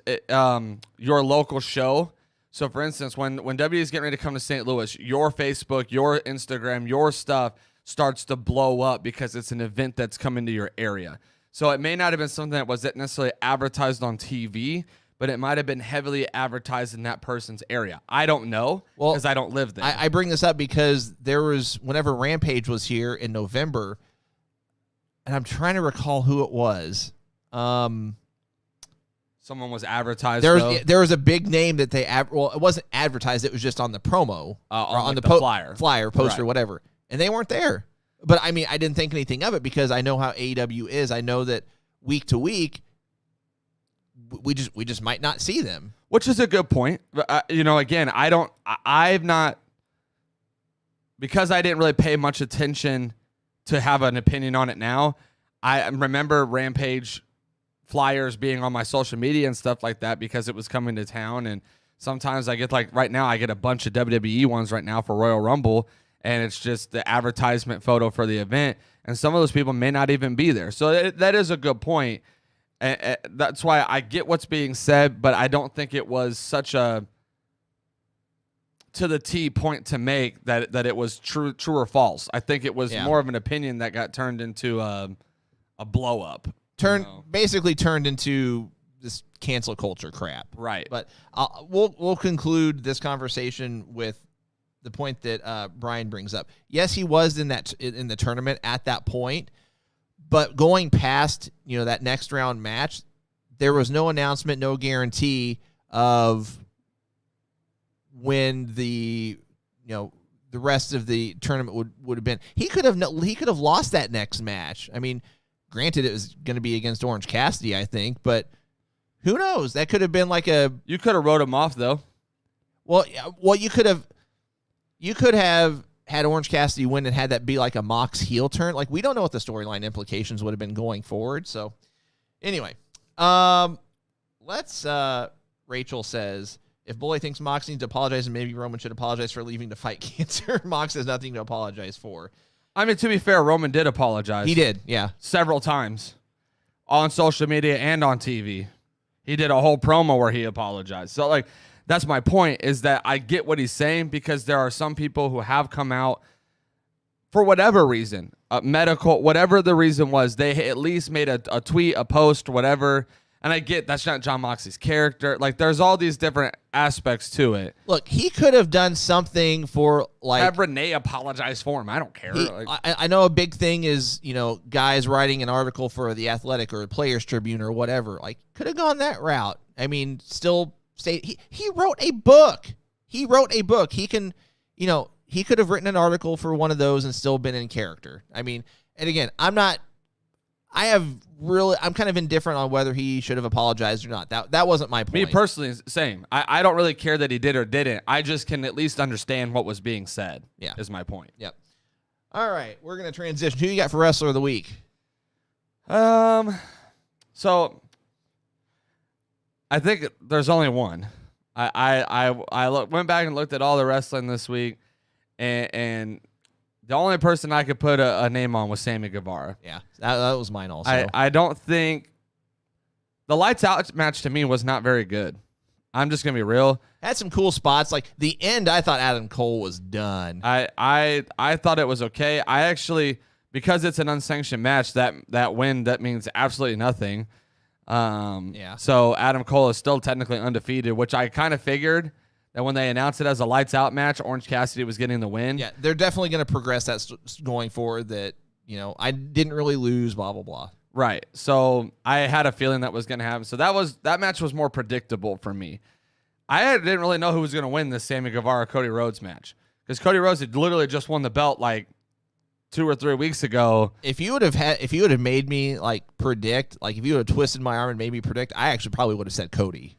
C: your local show. So, for instance, when WWE is getting ready to come to St. Louis, your Facebook, your Instagram, your stuff starts to blow up because it's an event that's coming to your area. So it may not have been something that wasn't necessarily advertised on TV, but it might have been heavily advertised in that person's area. I don't know because I don't live there.
B: I bring this up because there was, whenever Rampage was here in November, and I'm trying to recall who it was.
C: Someone was advertised.
B: There was a big name that it wasn't advertised. It was just on the promo,
C: on the
B: flyer, poster,
C: right.
B: Whatever, and they weren't there. But I mean, I didn't think anything of it because I know how AEW is. I know that week to week, we just might not see them,
C: which is a good point. Again, I've not, because I didn't really pay much attention to have an opinion on it now. I remember Rampage flyers being on my social media and stuff like that because it was coming to town. And sometimes I get, like right now, I get a bunch of WWE ones right now for Royal Rumble, and it's just the advertisement photo for the event. And some of those people may not even be there. So that is a good point. And that's why I get what's being said, but I don't think it was such a to the T point to make that it was true or false. I think it was more of an opinion that got turned into a blow up.
B: Basically turned into this cancel culture crap.
C: Right.
B: But we'll conclude this conversation with the point that Brian brings up. Yes, he was in the tournament at that point. But going past, that next round match, there was no announcement, no guarantee of when the rest of the tournament would have been. He could have lost that next match. I mean, granted, it was going to be against Orange Cassidy, I think, but who knows? That could have been like
C: You could have wrote him off though.
B: Well, you could have. you could have had Orange Cassidy win and had that be like a Mox heel turn. Like, we don't know what the storyline implications would have been going forward. So, anyway, Rachel says, if Bully thinks Mox needs to apologize and maybe Roman should apologize for leaving to fight cancer, Mox has nothing to apologize for.
C: I mean, to be fair, Roman did apologize.
B: He did, yeah.
C: Several times on social media and on TV. He did a whole promo where he apologized. So, like, that's my point, is that I get what he's saying, because there are some people who have come out for whatever reason, medical, whatever the reason was, they at least made a tweet, a post, whatever. And I get that's not Jon Moxley's character. Like, there's all these different aspects to it.
B: Look, he could have done something for, like...
C: Have Renee apologize for him. I don't care.
B: I know a big thing is, guys writing an article for The Athletic or Players Tribune or whatever. Like, could have gone that route. I mean, still... He wrote a book. He can, he could have written an article for one of those and still been in character. I mean, and again, I'm kind of indifferent on whether he should have apologized or not. That wasn't my point.
C: Me personally, same. I don't really care that he did or didn't. I just can at least understand what was being said.
B: Yeah.
C: Is my point.
B: Yep. All right. We're going to transition. Who you got for Wrestler of the Week?
C: So I think there's only one. I went back and looked at all the wrestling this week, and the only person I could put a name on was Sammy Guevara.
B: Yeah, that was mine also.
C: I don't think the Lights Out match to me was not very good. I'm just gonna be real.
B: Had some cool spots. Like the end, I thought Adam Cole was done.
C: I thought it was okay. I actually, because it's an unsanctioned match, that win, that means absolutely nothing.
B: Yeah.
C: So Adam Cole is still technically undefeated, which I kind of figured that when they announced it as a Lights Out match, Orange Cassidy was getting the win.
B: Yeah, they're definitely going to progress that going forward. That I didn't really lose. Blah blah blah.
C: Right. So I had a feeling that was going to happen. So that match was more predictable for me. I didn't really know who was going to win this Sammy Guevara Cody Rhodes match, because Cody Rhodes had literally just won the belt like 2 or 3 weeks ago.
B: If you would have made me like predict, like if you would have twisted my arm and made me predict, I actually probably would have said Cody.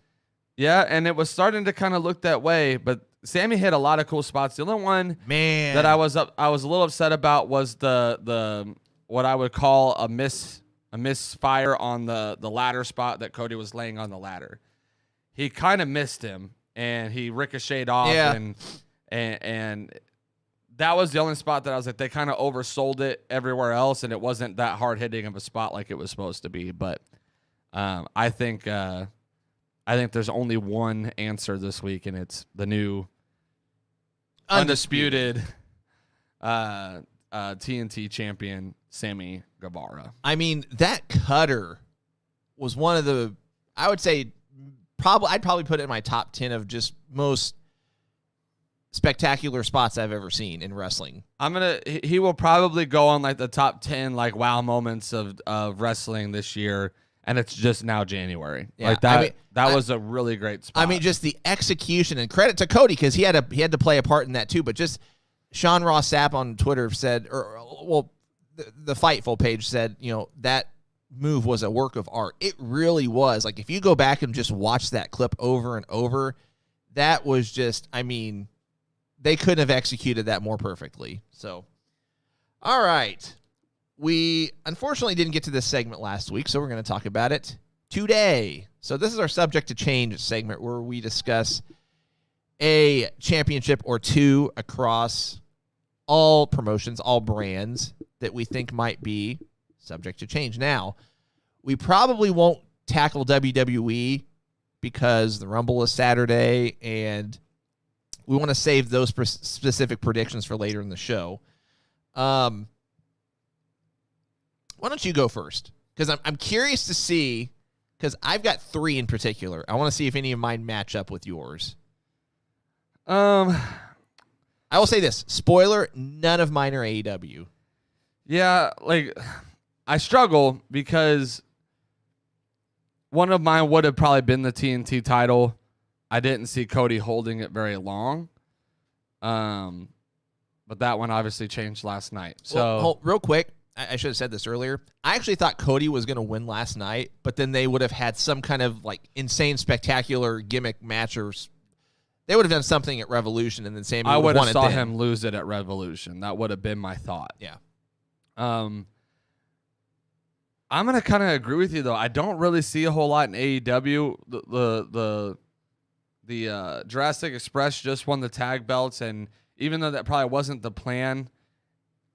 C: Yeah, and it was starting to kind of look that way, but Sammy hit a lot of cool spots. The only one that I was a little upset about was the what I would call a misfire on the ladder spot that Cody was laying on the ladder. He kind of missed him, and he ricocheted off, and that was the only spot that I was like, they kind of oversold it everywhere else, and it wasn't that hard hitting of a spot like it was supposed to be. But I think there's only one answer this week, and it's the new undisputed TNT champion, Sammy Guevara.
B: I mean, that cutter was one of the, I would say, I'd probably put it in my top 10 of just most spectacular spots I've ever seen in wrestling.
C: He will probably go on like the top 10 like wow moments of wrestling this year, and it's just now January.
B: Yeah,
C: like that. That was a really great spot.
B: I mean, just the execution, and credit to Cody because he had to play a part in that too. But just Sean Ross Sapp on Twitter said, the Fightful page said, that move was a work of art. It really was. Like if you go back and just watch that clip over and over, that was just, I mean, they couldn't have executed that more perfectly. So, all right. We unfortunately didn't get to this segment last week, so we're going to talk about it today. So this is our subject to change segment where we discuss a championship or two across all promotions, all brands that we think might be subject to change. Now, we probably won't tackle WWE because the Rumble is Saturday, and we want to save those specific predictions for later in the show. Why don't you go first? Because I'm curious to see, because I've got 3 in particular. I want to see if any of mine match up with yours. I will say this. Spoiler, none of mine are AEW.
C: Yeah, like I struggle because one of mine would have probably been the TNT title. I didn't see Cody holding it very long. But that one obviously changed last night. So
B: real quick, I should have said this earlier. I actually thought Cody was going to win last night, but then they would have had some kind of like insane, spectacular gimmick match or They would have done something at Revolution, and then Sammy
C: I
B: would
C: would
B: have
C: have
B: won
C: saw
B: it then.
C: him lose it at Revolution. That would have been my thought.
B: Yeah.
C: I'm gonna kind of agree with you though. I don't really see a whole lot in AEW. The Jurassic Express just won the tag belts, and even though that probably wasn't the plan,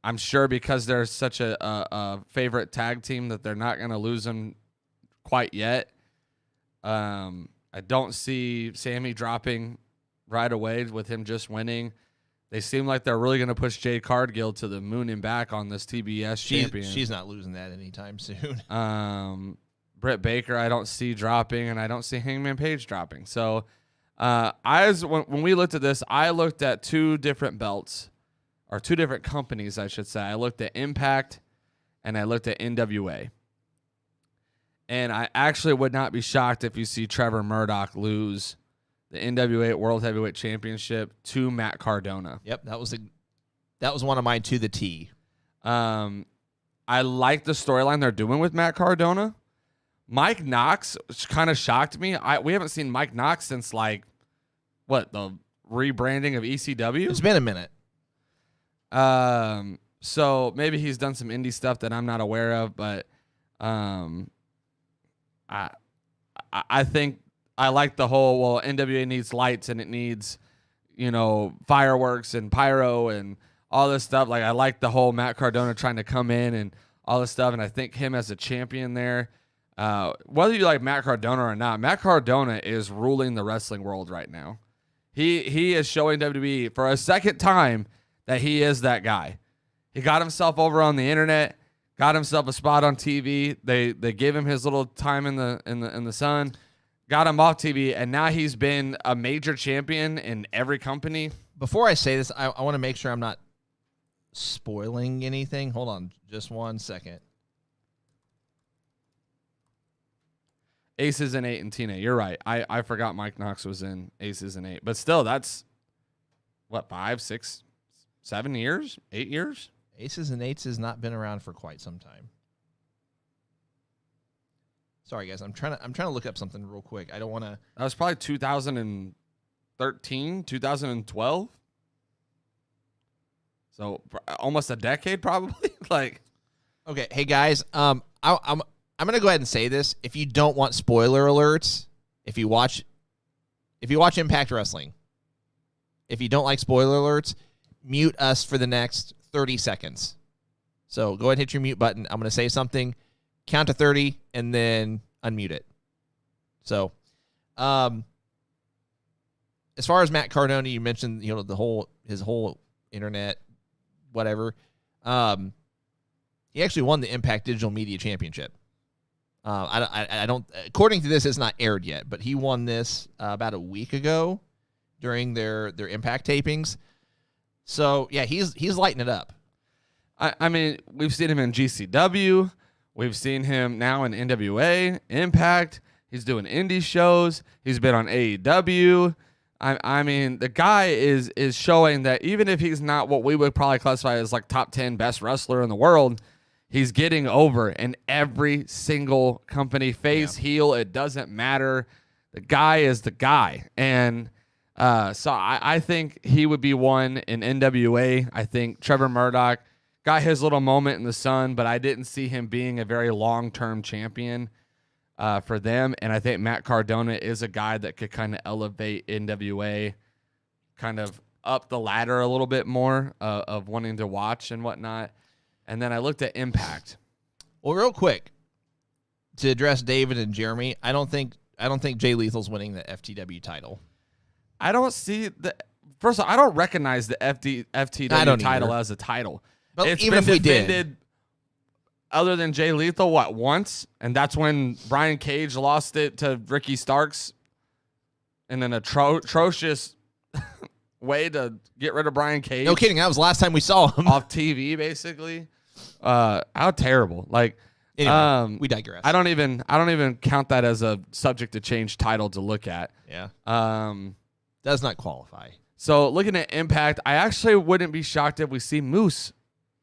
C: I'm sure because they're such a favorite tag team that they're not gonna lose them quite yet. I don't see Sammy dropping right away with him just winning. They seem like they're really going to push Jade Cargill to the moon and back on this TBS champion.
B: She's not losing that anytime soon.
C: Britt Baker, I don't see dropping, and I don't see Hangman Page dropping. So, when we looked at this, I looked at two different belts, or two different companies, I should say. I looked at Impact, and I looked at NWA. And I actually would not be shocked if you see Trevor Murdoch lose the NWA World Heavyweight Championship to Matt Cardona.
B: Yep, that was one of mine to the T.
C: I like the storyline they're doing with Matt Cardona. Mike Knox kind of shocked me. We haven't seen Mike Knox since the rebranding of ECW.
B: It's been a minute.
C: So maybe he's done some indie stuff that I'm not aware of, but I think I like the whole, NWA needs lights and it needs, fireworks and pyro and all this stuff. Like, I like the whole Matt Cardona trying to come in and all this stuff. And I think him as a champion there, whether you like Matt Cardona or not, Matt Cardona is ruling the wrestling world right now. He is showing WWE for a second time that he is that guy. He got himself over on the internet, got himself a spot on TV. They gave him his little time in the sun. Got him off TV, and now he's been a major champion in every company.
B: Before I say this, I want to make sure I'm not spoiling anything. Hold on just 1 second.
C: Aces and 8 and TNA. You're right. I forgot Mike Knox was in Aces and 8. But still, that's, 5, 6, 7 years? 8 years?
B: Aces and Eights has not been around for quite some time. Sorry, guys. I'm trying to look up something real quick. I don't want to.
C: That was probably 2013, 2012. So almost a decade, probably.
B: Okay, hey guys. I'm gonna go ahead and say this. If you don't want spoiler alerts, if you watch Impact Wrestling, if you don't like spoiler alerts, mute us for the next 30 seconds. So go ahead and hit your mute button. I'm gonna say something. Count to 30 and then unmute it. So, as far as Matt Cardona, you mentioned, his whole internet, whatever. He actually won the Impact Digital Media Championship. I don't. According to this, it's not aired yet, but he won this about a week ago during their Impact tapings. So yeah, he's lighting it up.
C: I mean, we've seen him in GCW. We've seen him now in NWA, Impact. He's doing indie shows. He's been on AEW. I mean, the guy is showing that even if he's not what we would probably classify as top 10 best wrestler in the world, he's getting over in every single company, face, heel. It doesn't matter. The guy is the guy. And so I think he would be one in NWA. I think Trevor Murdoch got his little moment in the sun, but I didn't see him being a very long-term champion for them. And I think Matt Cardona is a guy that could kind of elevate NWA kind of up the ladder a little bit more of wanting to watch and whatnot. And then I looked at Impact.
B: Well, real quick, to address David and Jeremy, I don't think Jay Lethal's winning the FTW title.
C: I don't see first of all, I don't recognize the FTW title as a title.
B: But
C: it's
B: even
C: been
B: if we did,
C: defended other than Jay Lethal, once? And that's when Brian Cage lost it to Ricky Starks in an atrocious way to get rid of Brian Cage.
B: no kidding, that was the last time we saw him.
C: Off TV, basically. How terrible.
B: Anyway, we digress.
C: I don't even count that as a subject to change title to look at.
B: Yeah. Does not qualify.
C: So looking at Impact, I actually wouldn't be shocked if we see Moose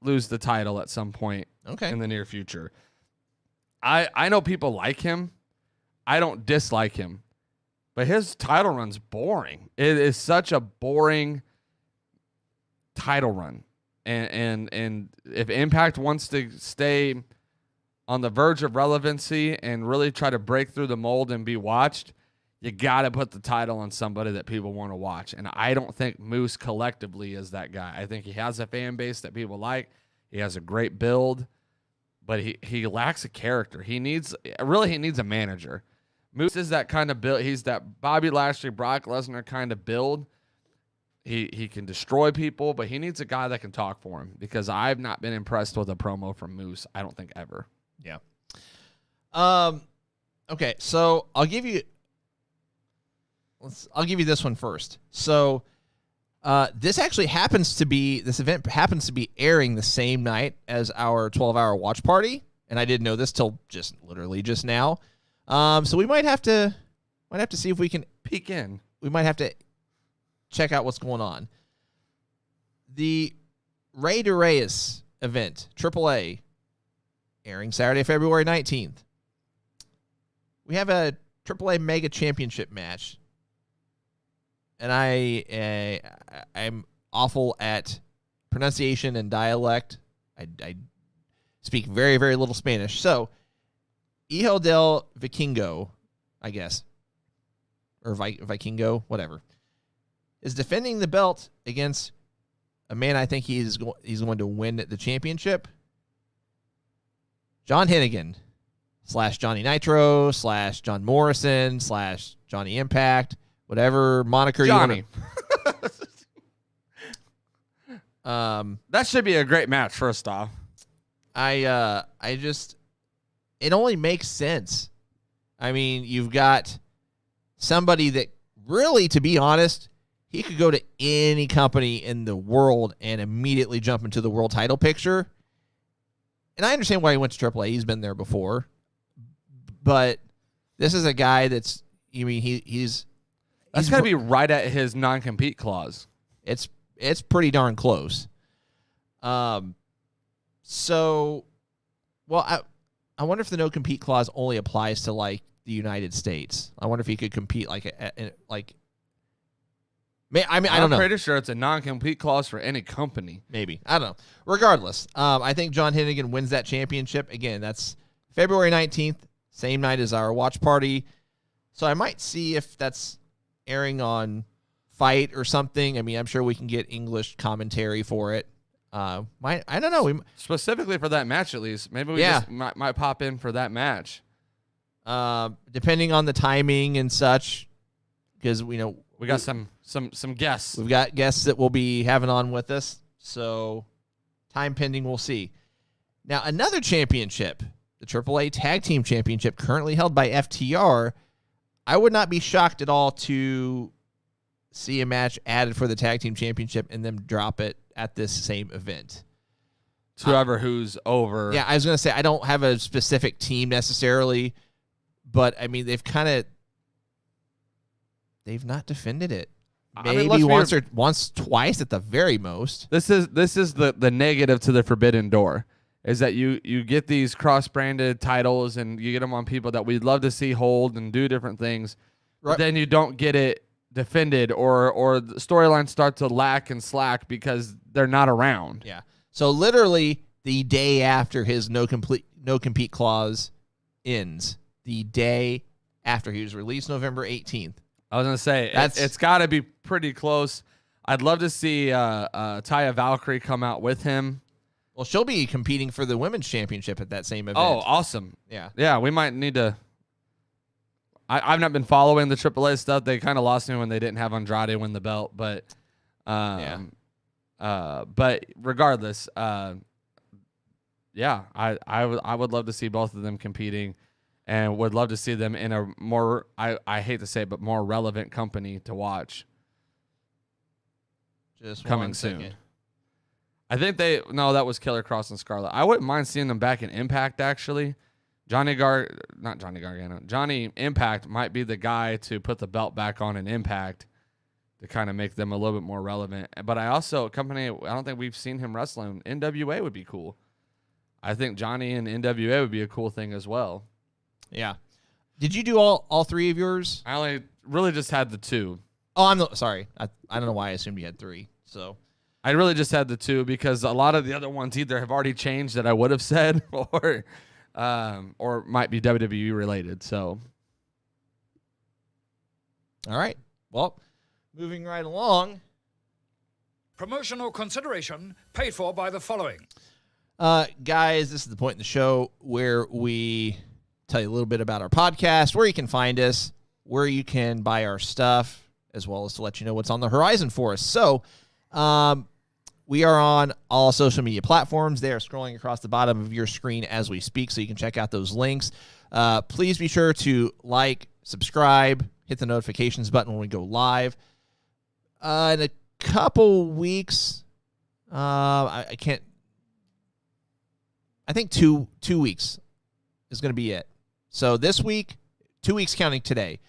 C: lose the title at some point in the near future. I know people like him. I don't dislike him. But his title run's boring. It is such a boring title run. And if Impact wants to stay on the verge of relevancy and really try to break through the mold and be watched, you got to put the title on somebody that people want to watch. And I don't think Moose collectively is that guy. I think he has a fan base that people like. He has a great build, but he lacks a character. He needs a manager. Moose is that kind of build. He's that Bobby Lashley, Brock Lesnar kind of build. He can destroy people, but he needs a guy that can talk for him, because I've not been impressed with a promo from Moose. I don't think ever.
B: Yeah. Okay, so I'll give you this one first. So this event happens to be airing the same night as our 12-hour watch party, and I didn't know this till literally just now. So we might have to see if we can
C: Peek in.
B: We might have to check out what's going on. The Rey de Reyes event, AAA, airing Saturday, February 19th. We have a AAA Mega Championship match, and I'm awful at pronunciation and dialect. I speak very, very little Spanish. So, Hijo del Vikingo, I guess, or Vikingo, whatever, is defending the belt against a man I think he's going to win the championship. John Hennigan / Johnny Nitro / John Morrison / Johnny Impact, whatever moniker
C: Johnny.
B: you want.
C: That should be a great match, first off.
B: I just, it only makes sense. I mean, you've got somebody that really, to be honest, he could go to any company in the world and immediately jump into the world title picture. And I understand why he went to AAA. He's been there before. But this is a guy that's, he's
C: That's got to be right at his non-compete clause.
B: It's pretty darn close. So, well, I wonder if the no-compete clause only applies to, like, the United States. I wonder if he could compete, I don't know.
C: I'm pretty sure it's a non-compete clause for any company.
B: Maybe. I don't know. Regardless, I think John Hennigan wins that championship. Again, that's February 19th, same night as our watch party. So I might see if that's airing on Fight or something. I mean, I'm sure we can get English commentary for it. I don't know.
C: Specifically for that match, at least. Maybe we just might pop in for that match.
B: Depending on the timing and such, because we
C: got some guests.
B: We've got guests that we'll be having on with us. So time pending, we'll see. Now, another championship, the AAA Tag Team Championship, currently held by FTR. I would not be shocked at all to see a match added for the Tag Team Championship and then drop it at this same event.
C: Whoever who's over.
B: Yeah, I was going to say, I don't have a specific team necessarily, but, I mean, they've not defended it. Maybe once, twice at the very most.
C: This is the negative to the Forbidden Door, is that you get these cross-branded titles and you get them on people that we'd love to see hold and do different things,
B: Right.
C: but then you don't get it defended, or the storylines start to lack and slack because they're not around.
B: Yeah. So literally the day after his no compete clause ends, the day after he was released, November 18th.
C: I was going to say, it's got to be pretty close. I'd love to see Taya Valkyrie come out with him.
B: Well, she'll be competing for the women's championship at that same event.
C: Oh, awesome.
B: Yeah.
C: Yeah, we might need to. I've not been following the AAA stuff. They kind of lost me when they didn't have Andrade win the belt. But but regardless, I would love to see both of them competing. And would love to see them in a more, I hate to say it, but more relevant company to watch.
B: Just
C: coming soon. I think that was Killer Cross and Scarlett. I wouldn't mind seeing them back in Impact, actually. Johnny Impact might be the guy to put the belt back on in Impact to kind of make them a little bit more relevant. But I don't think we've seen him wrestling. NWA would be cool. I think Johnny and NWA would be a cool thing as well.
B: Yeah. Did you do all three of yours?
C: I only really just had the 2.
B: Oh, sorry. I don't know why I assumed you had 3. So
C: I really just had the 2 because a lot of the other ones either have already changed that I would have said or might be WWE related. So,
B: all right. Well, moving right along.
D: Promotional consideration paid for by the following.
B: Guys, this is the point in the show where we tell you a little bit about our podcast, where you can find us, where you can buy our stuff, as well as to let you know what's on the horizon for us. So, we are on all social media platforms. They are scrolling across the bottom of your screen as we speak, so you can check out those links. Please be sure to like, subscribe, hit the notifications button when we go live. In a couple weeks, I think two weeks is going to be it. So this week, 2 weeks counting today,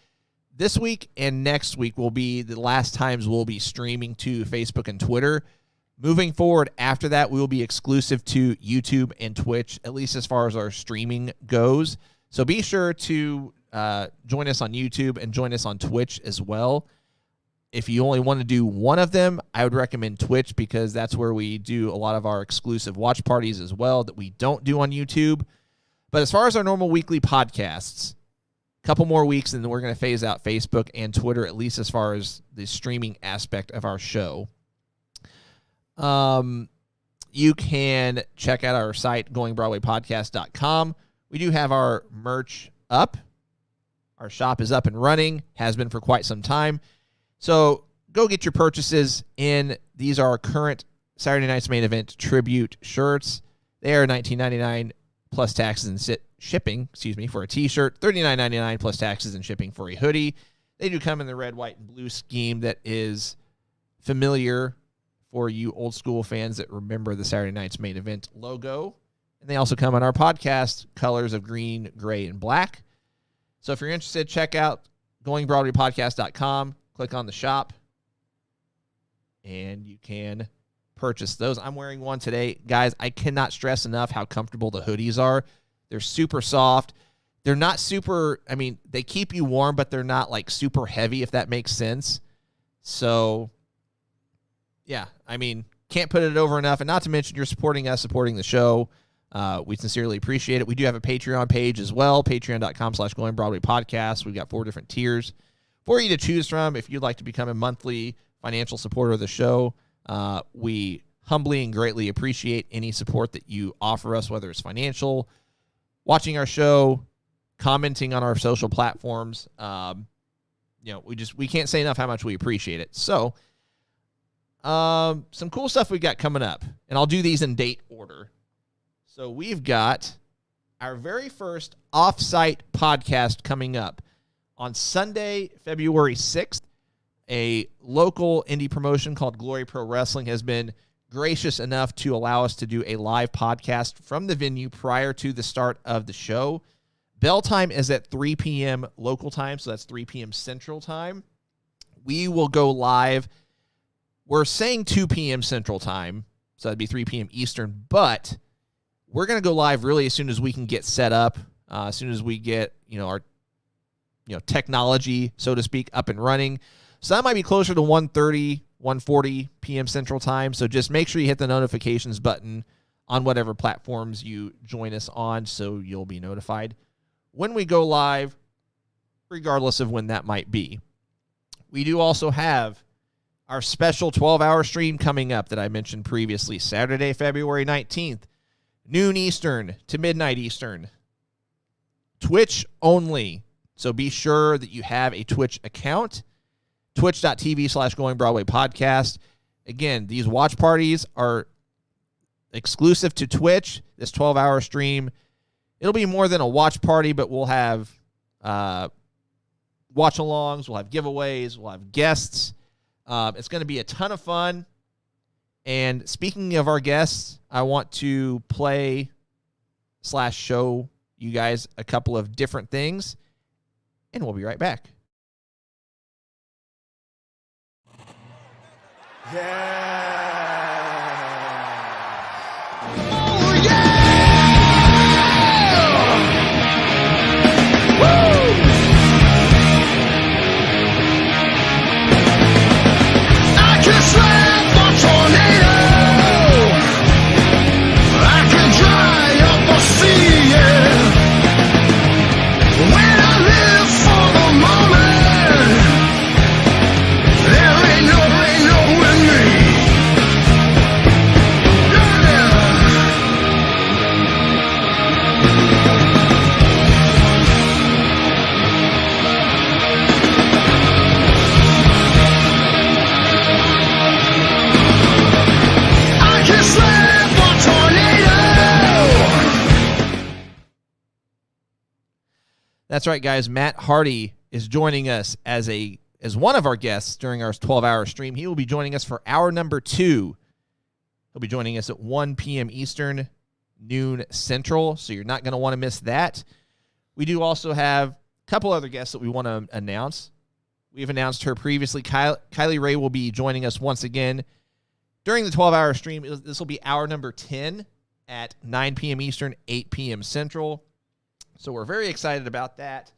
B: this week and next week will be the last times we'll be streaming to Facebook and Twitter. Moving forward, after that, we will be exclusive to YouTube and Twitch, at least as far as our streaming goes. So be sure to join us on YouTube and join us on Twitch as well. If you only want to do one of them, I would recommend Twitch because that's where we do a lot of our exclusive watch parties as well that we don't do on YouTube. But as far as our normal weekly podcasts, a couple more weeks and then we're going to phase out Facebook and Twitter, at least as far as the streaming aspect of our show. You can check out our site, goingbroadwaypodcast.com. We do have our merch up. Our shop is up and running, has been for quite some time. So go get your purchases in. These are our current Saturday Night's Main Event tribute shirts. They are $19.99 plus taxes and shipping, for a t-shirt, $39.99 plus taxes and shipping for a hoodie. They do come in the red, white, and blue scheme that is familiar for you old school fans that remember the Saturday Night's Main Event logo. And they also come in our podcast colors of green, gray, and black. So if you're interested, check out goingbroadwaypodcast.com, click on the shop, and you can purchase those. I'm wearing one today. Guys, I cannot stress enough how comfortable the hoodies are. They're super soft. They're not super, they keep you warm, but they're not like super heavy, if that makes sense. So, yeah, can't put it over enough. And not to mention, you're supporting us, supporting the show. We sincerely appreciate it. We do have a Patreon page as well, patreon.com/goingbroadwaypodcast. We've got 4 different tiers for you to choose from. If you'd like to become a monthly financial supporter of the show, we humbly and greatly appreciate any support that you offer us, whether it's financial, watching our show, commenting on our social platforms. We can't say enough how much we appreciate it. So, some cool stuff we've got coming up, and I'll do these in date order. So we've got our very first off-site podcast coming up on Sunday, February 6th. A local indie promotion called Glory Pro Wrestling has been gracious enough to allow us to do a live podcast from the venue prior to the start of the show. Bell time is at 3 p.m. local time, so that's 3 p.m. Central time. We will go live. We're saying 2 p.m. Central time, so that'd be 3 p.m. Eastern, but we're going to go live really as soon as we can get set up, as soon as we get, our technology, so to speak, up and running. So that might be closer to 1:30, 1:40 p.m. Central time. So just make sure you hit the notifications button on whatever platforms you join us on so you'll be notified when we go live, regardless of when that might be. We do also have our special 12-hour stream coming up that I mentioned previously, Saturday, February 19th, noon Eastern to midnight Eastern. Twitch only. So be sure that you have a Twitch account, twitch.tv/goingbroadwaypodcast. Again, these watch parties are exclusive to Twitch, this 12-hour stream. It'll be more than a watch party, but we'll have watch-alongs, we'll have giveaways, we'll have guests. It's going to be a ton of fun. And speaking of our guests, I want to play/show you guys a couple of different things, and we'll be right back.
A: Oh, yeah! Woo!
B: That's right, guys. Matt Hardy is joining us as one of our guests during our 12-hour stream. He will be joining us for hour number 2. He'll be joining us at 1 p.m. Eastern, noon Central, so you're not going to want to miss that. We do also have a couple other guests that we want to announce. We've announced her previously. Kylie Ray will be joining us once again during the 12-hour stream. This will be hour number 10 at 9 p.m. Eastern, 8 p.m. Central. So we're very excited about that.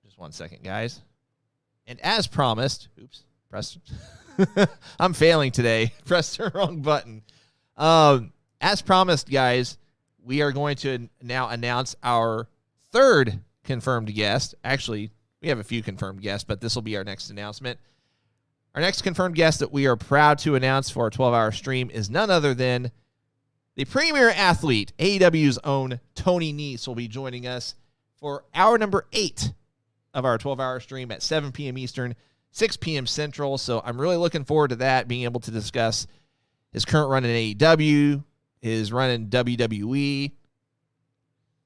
B: Just one second, guys. And as promised, press. I'm failing today. Press the wrong button. As promised, guys, we are going to now announce our third confirmed guest. Actually, we have a few confirmed guests, but this will be our next announcement. Our next confirmed guest that we are proud to announce for our 12-hour stream is none other than the premier athlete, AEW's own Tony Nese will be joining us for hour number 8 of our 12-hour stream at 7 p.m. Eastern, 6 p.m. Central. So I'm really looking forward to that, being able to discuss his current run in AEW, his run in WWE,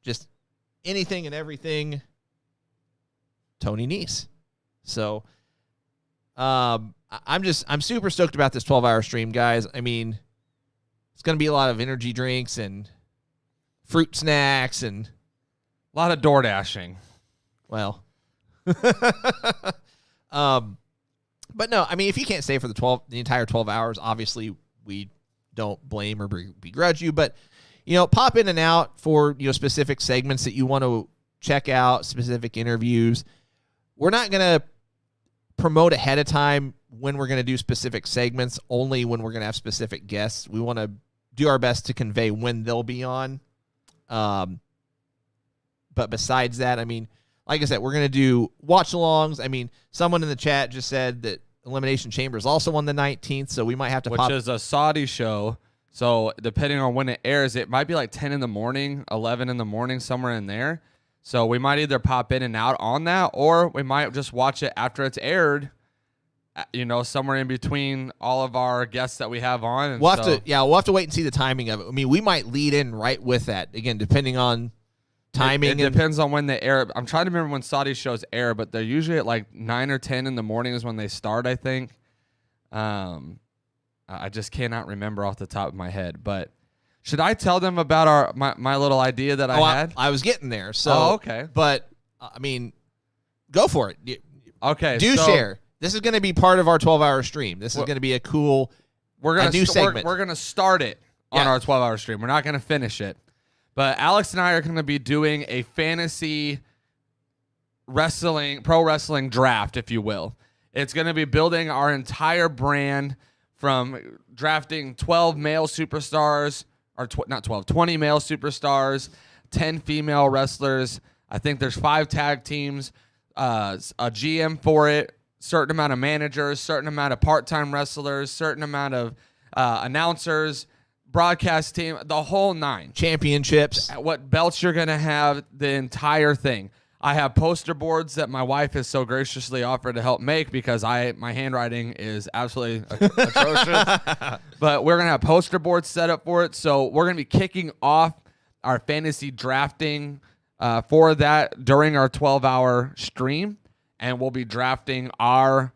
B: just anything and everything Tony Nese. So I'm super stoked about this 12-hour stream, guys. I mean, it's going to be a lot of energy drinks and fruit snacks and
C: A lot of door dashing.
B: well, but no, I mean, if you can't stay for the entire 12 hours, obviously we don't blame or begrudge you, but pop in and out for, specific segments that you want to check out, specific interviews. We're not going to promote ahead of time when we're going to do specific segments, only when we're going to have specific guests. We want to do our best to convey when they'll be on. But besides that, I mean, like I said, we're going to do watch-alongs. I mean, someone in the chat just said that Elimination Chamber is also on the 19th, so we might have to
C: Which is a Saudi show. So depending on when it airs, it might be like 10 in the morning, 11 in the morning, somewhere in there. So we might either pop in and out on that, or we might just watch it after it's aired, somewhere in between all of our guests that we have on. And
B: we'll have to wait and see the timing of it. I mean, we might lead in right with that, again, depending on timing.
C: It depends on when they air. I'm trying to remember when Saudi shows air, but they're usually at like 9 or 10 in the morning is when they start, I think. I just cannot remember off the top of my head, but should I tell them about my little idea that I had?
B: I was getting there. So,
C: okay.
B: But, I mean, go for it.
C: Okay.
B: Share. This is going to be part of our 12-hour stream. This is going to be a cool new segment.
C: We're going to start it on our 12-hour stream. We're not going to finish it. But Alex and I are going to be doing a fantasy pro wrestling draft, if you will. It's going to be building our entire brand from drafting 12 male superstars, or 20 male superstars, 10 female wrestlers. I think there's 5 tag teams, a GM for it, certain amount of managers, certain amount of part-time wrestlers, certain amount of announcers, broadcast team, the whole 9.
B: Championships.
C: What belts you're going to have, the entire thing. I have poster boards that my wife has so graciously offered to help make because my handwriting is absolutely atrocious. But we're going to have poster boards set up for it. So we're going to be kicking off our fantasy drafting for that during our 12-hour stream. And we'll be drafting our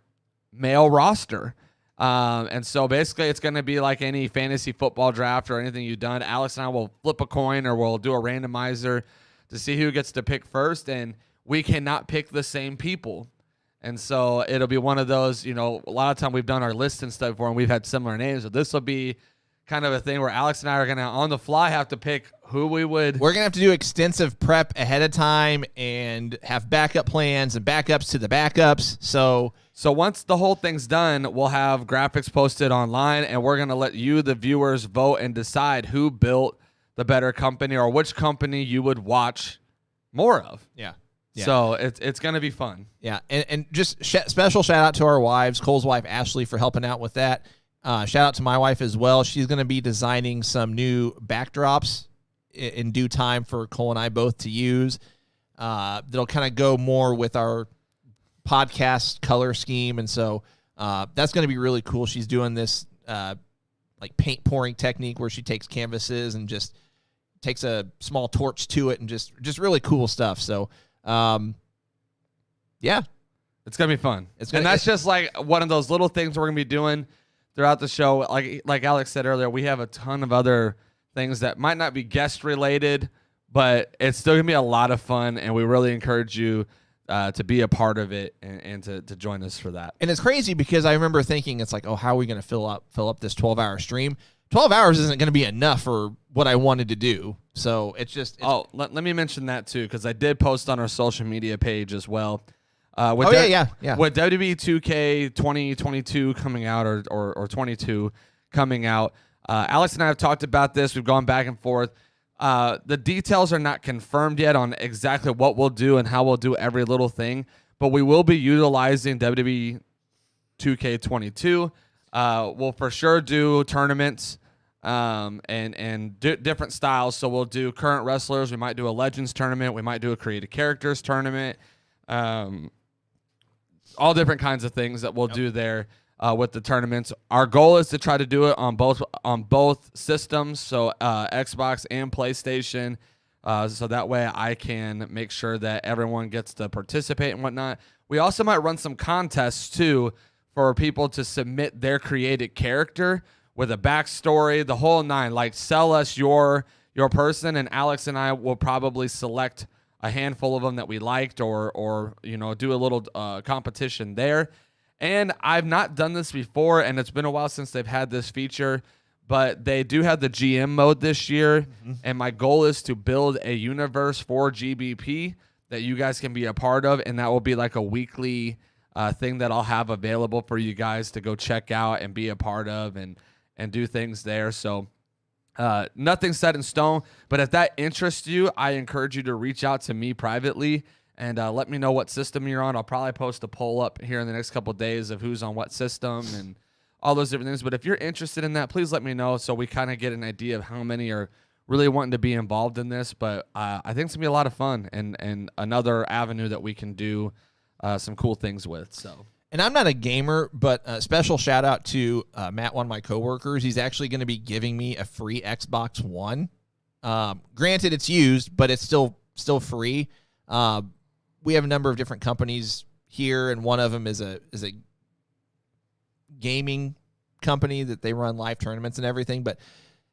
C: male roster. And so basically it's going to be like any fantasy football draft or anything you've done. Alex and I will flip a coin or we'll do a randomizer to see who gets to pick first, and we cannot pick the same people. And so it'll be one of those, a lot of time we've done our lists and stuff before, and we've had similar names. So this will be kind of a thing where Alex and I are going to, on the fly, have to pick who we would.
B: We're going to have to do extensive prep ahead of time and have backup plans and backups to the backups. So
C: once the whole thing's done, we'll have graphics posted online, and we're going to let you, the viewers, vote and decide who built the better company or which company you would watch more of.
B: Yeah.
C: So it's going to be fun.
B: Yeah. And just special shout out to our wives, Cole's wife, Ashley, for helping out with that. Shout out to my wife as well. She's going to be designing some new backdrops in due time for Cole and I both to use. That'll kind of go more with our podcast color scheme. And so that's going to be really cool. She's doing this like paint pouring technique where she takes canvases and just takes a small torch to it, and just really cool stuff. So, yeah,
C: It's gonna be fun.
B: And
C: that's just like one of those little things we're gonna be doing throughout the show. Like Alex said earlier, we have a ton of other things that might not be guest related, but it's still gonna be a lot of fun, and we really encourage you to be a part of it and to join us for that.
B: And it's crazy because I remember thinking, it's like, oh, how are we going to fill up this 12-hour stream? 12 hours isn't going to be enough for what I wanted to do. So it's just...
C: let me mention that too, because I did post on our social media page as well.
B: Yeah.
C: With WWE 2K 2022 coming out or 22 coming out, Alex and I have talked about this. We've gone back and forth. The details are not confirmed yet on exactly what we'll do and how we'll do every little thing, but we will be utilizing WWE 2K22. We'll for sure do tournaments and different styles. So we'll do current wrestlers. We might do a Legends tournament. We might do a creative characters tournament. All different kinds of things that we'll do there. With the tournaments, our goal is to try to do it on both systems, so Xbox and PlayStation, so that way I can make sure that everyone gets to participate and whatnot. We also might run some contests too for people to submit their created character with a backstory, the whole nine. Like, sell us your person, and Alex and I will probably select a handful of them that we liked, or do a little competition there. And I've not done this before, and it's been a while since they've had this feature, but they do have the GM mode this year, and my goal is to build a universe for GBP that you guys can be a part of, and that will be like a weekly thing that I'll have available for you guys to go check out and be a part of and do things there. So nothing set in stone, but if that interests you, I encourage you to reach out to me privately and let me know what system you're on. I'll probably post a poll up here in the next couple of days of who's on what system and all those different things. But if you're interested in that, please let me know so we kind of get an idea of how many are really wanting to be involved in this. But I think it's going to be a lot of fun and another avenue that we can do some cool things with. So.
B: And I'm not a gamer, but a special shout out to Matt, one of my coworkers. He's actually going to be giving me a free Xbox One. Granted, it's used, but it's still free. We have a number of different companies here, and one of them is a gaming company that they run live tournaments and everything, but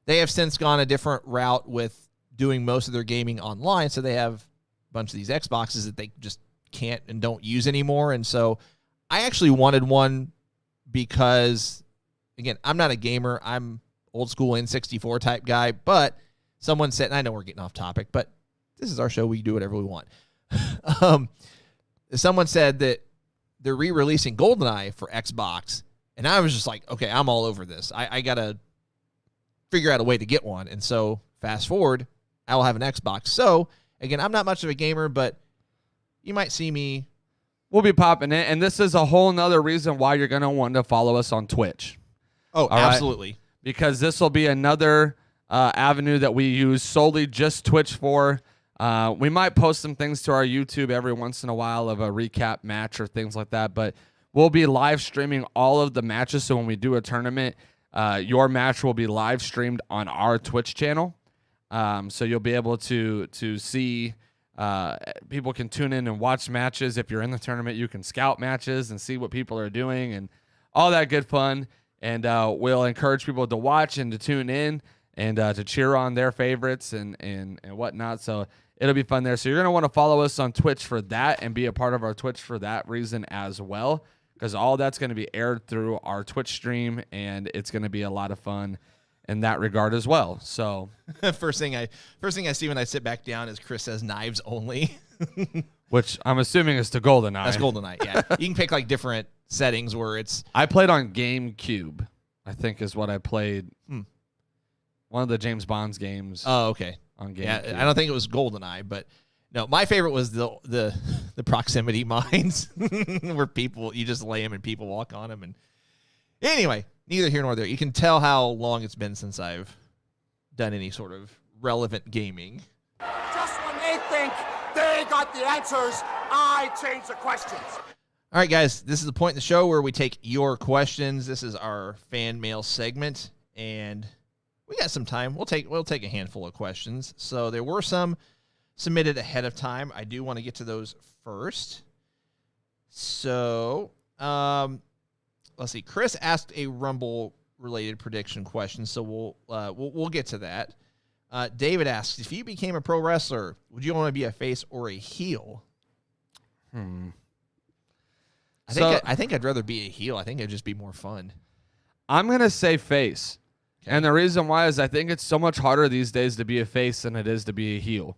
B: they have since gone a different route with doing most of their gaming online, so they have a bunch of these Xboxes that they just can't and don't use anymore. And so I actually wanted one because, again, I'm not a gamer. I'm old school N64 type guy, but someone said, and I know we're getting off topic, but this is our show. We can do whatever we want. Someone said that they're re-releasing GoldenEye for Xbox, and I was just like, okay, I'm all over this. I got to figure out a way to get one. And so fast forward, I will have an Xbox. So, again, I'm not much of a gamer, but you might see me.
C: We'll be popping it, and this is a whole nother reason why you're going to want to follow us on Twitch.
B: Oh,
C: all
B: absolutely.
C: Right? Because this will be another avenue that we use solely just Twitch for. We might post some things to our YouTube every once in a while of a recap match or things like that, but we'll be live streaming all of the matches. So when we do a tournament, your match will be live streamed on our Twitch channel. So you'll be able to see, people can tune in and watch matches. If you're in the tournament, you can scout matches and see what people are doing and all that good fun. And we'll encourage people to watch and to tune in and to cheer on their favorites and whatnot. So it'll be fun there. So you're going to want to follow us on Twitch for that and be a part of our Twitch for that reason as well, because all that's going to be aired through our Twitch stream, and it's going to be a lot of fun in that regard as well. So
B: first thing I see when I sit back down is Chris says knives only.
C: Which I'm assuming is to GoldenEye.
B: That's GoldenEye, yeah. You can pick like different settings where it's...
C: I played on GameCube, I think is what I played. One of the James Bond's games.
B: Oh, okay.
C: On GameCube.
B: Yeah, I don't think it was GoldenEye, but no, my favorite was the proximity mines where people, you just lay them and people walk on them. And anyway, neither here nor there. You can tell how long it's been since I've done any sort of relevant gaming.
E: Just when they think they got the answers, I change the questions.
B: All right, guys, this is the point in the show where we take your questions. This is our fan mail segment, and we got some time. We'll take a handful of questions. So there were some submitted ahead of time. I do want to get to those first. So let's see. Chris asked a Rumble related prediction question, so we'll get to that. David asks, if you became a pro wrestler, would you want to be a face or a heel? I think I'd rather be a heel. I think it'd just be more fun.
C: I'm going to say face.
B: Okay.
C: And the reason why is I think it's so much harder these days to be a face than it is to be a heel.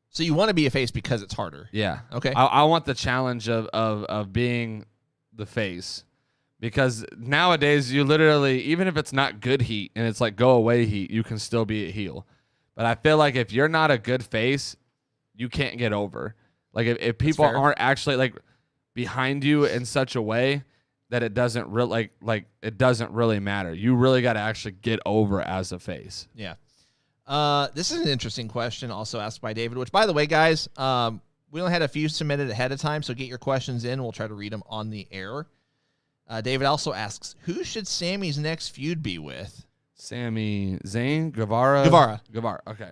B: So you want to be a face because it's harder.
C: Yeah.
B: Okay.
C: I want the challenge of being the face. Because nowadays, you literally, even if it's not good heat and it's like go away heat, you can still be a heel. But I feel like if you're not a good face, you can't get over. Like if people aren't actually like behind you in such a way that it doesn't really like it doesn't really matter. You really got to actually get over as a face.
B: Yeah. This is an interesting question also asked by David, which by the way, guys, we only had a few submitted ahead of time, so get your questions in. We'll try to read them on the air. David also asks, who should Sammy's next feud be with?
C: Sami Zayn, Guevara. Okay.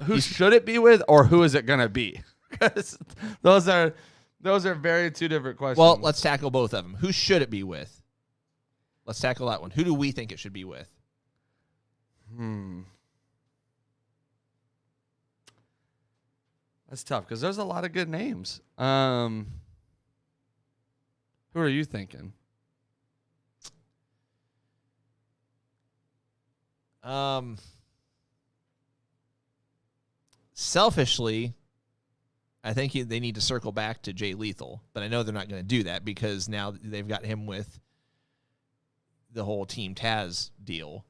C: Who should it be with, or who is it gonna be? Because those are very two different questions.
B: Well, let's tackle both of them. Who should it be with? Let's tackle that one. Who do we think it should be with?
C: That's tough because there's a lot of good names. Who are you thinking?
B: Selfishly, I think they need to circle back to Jay Lethal, but I know they're not going to do that because now they've got him with the whole Team Taz deal.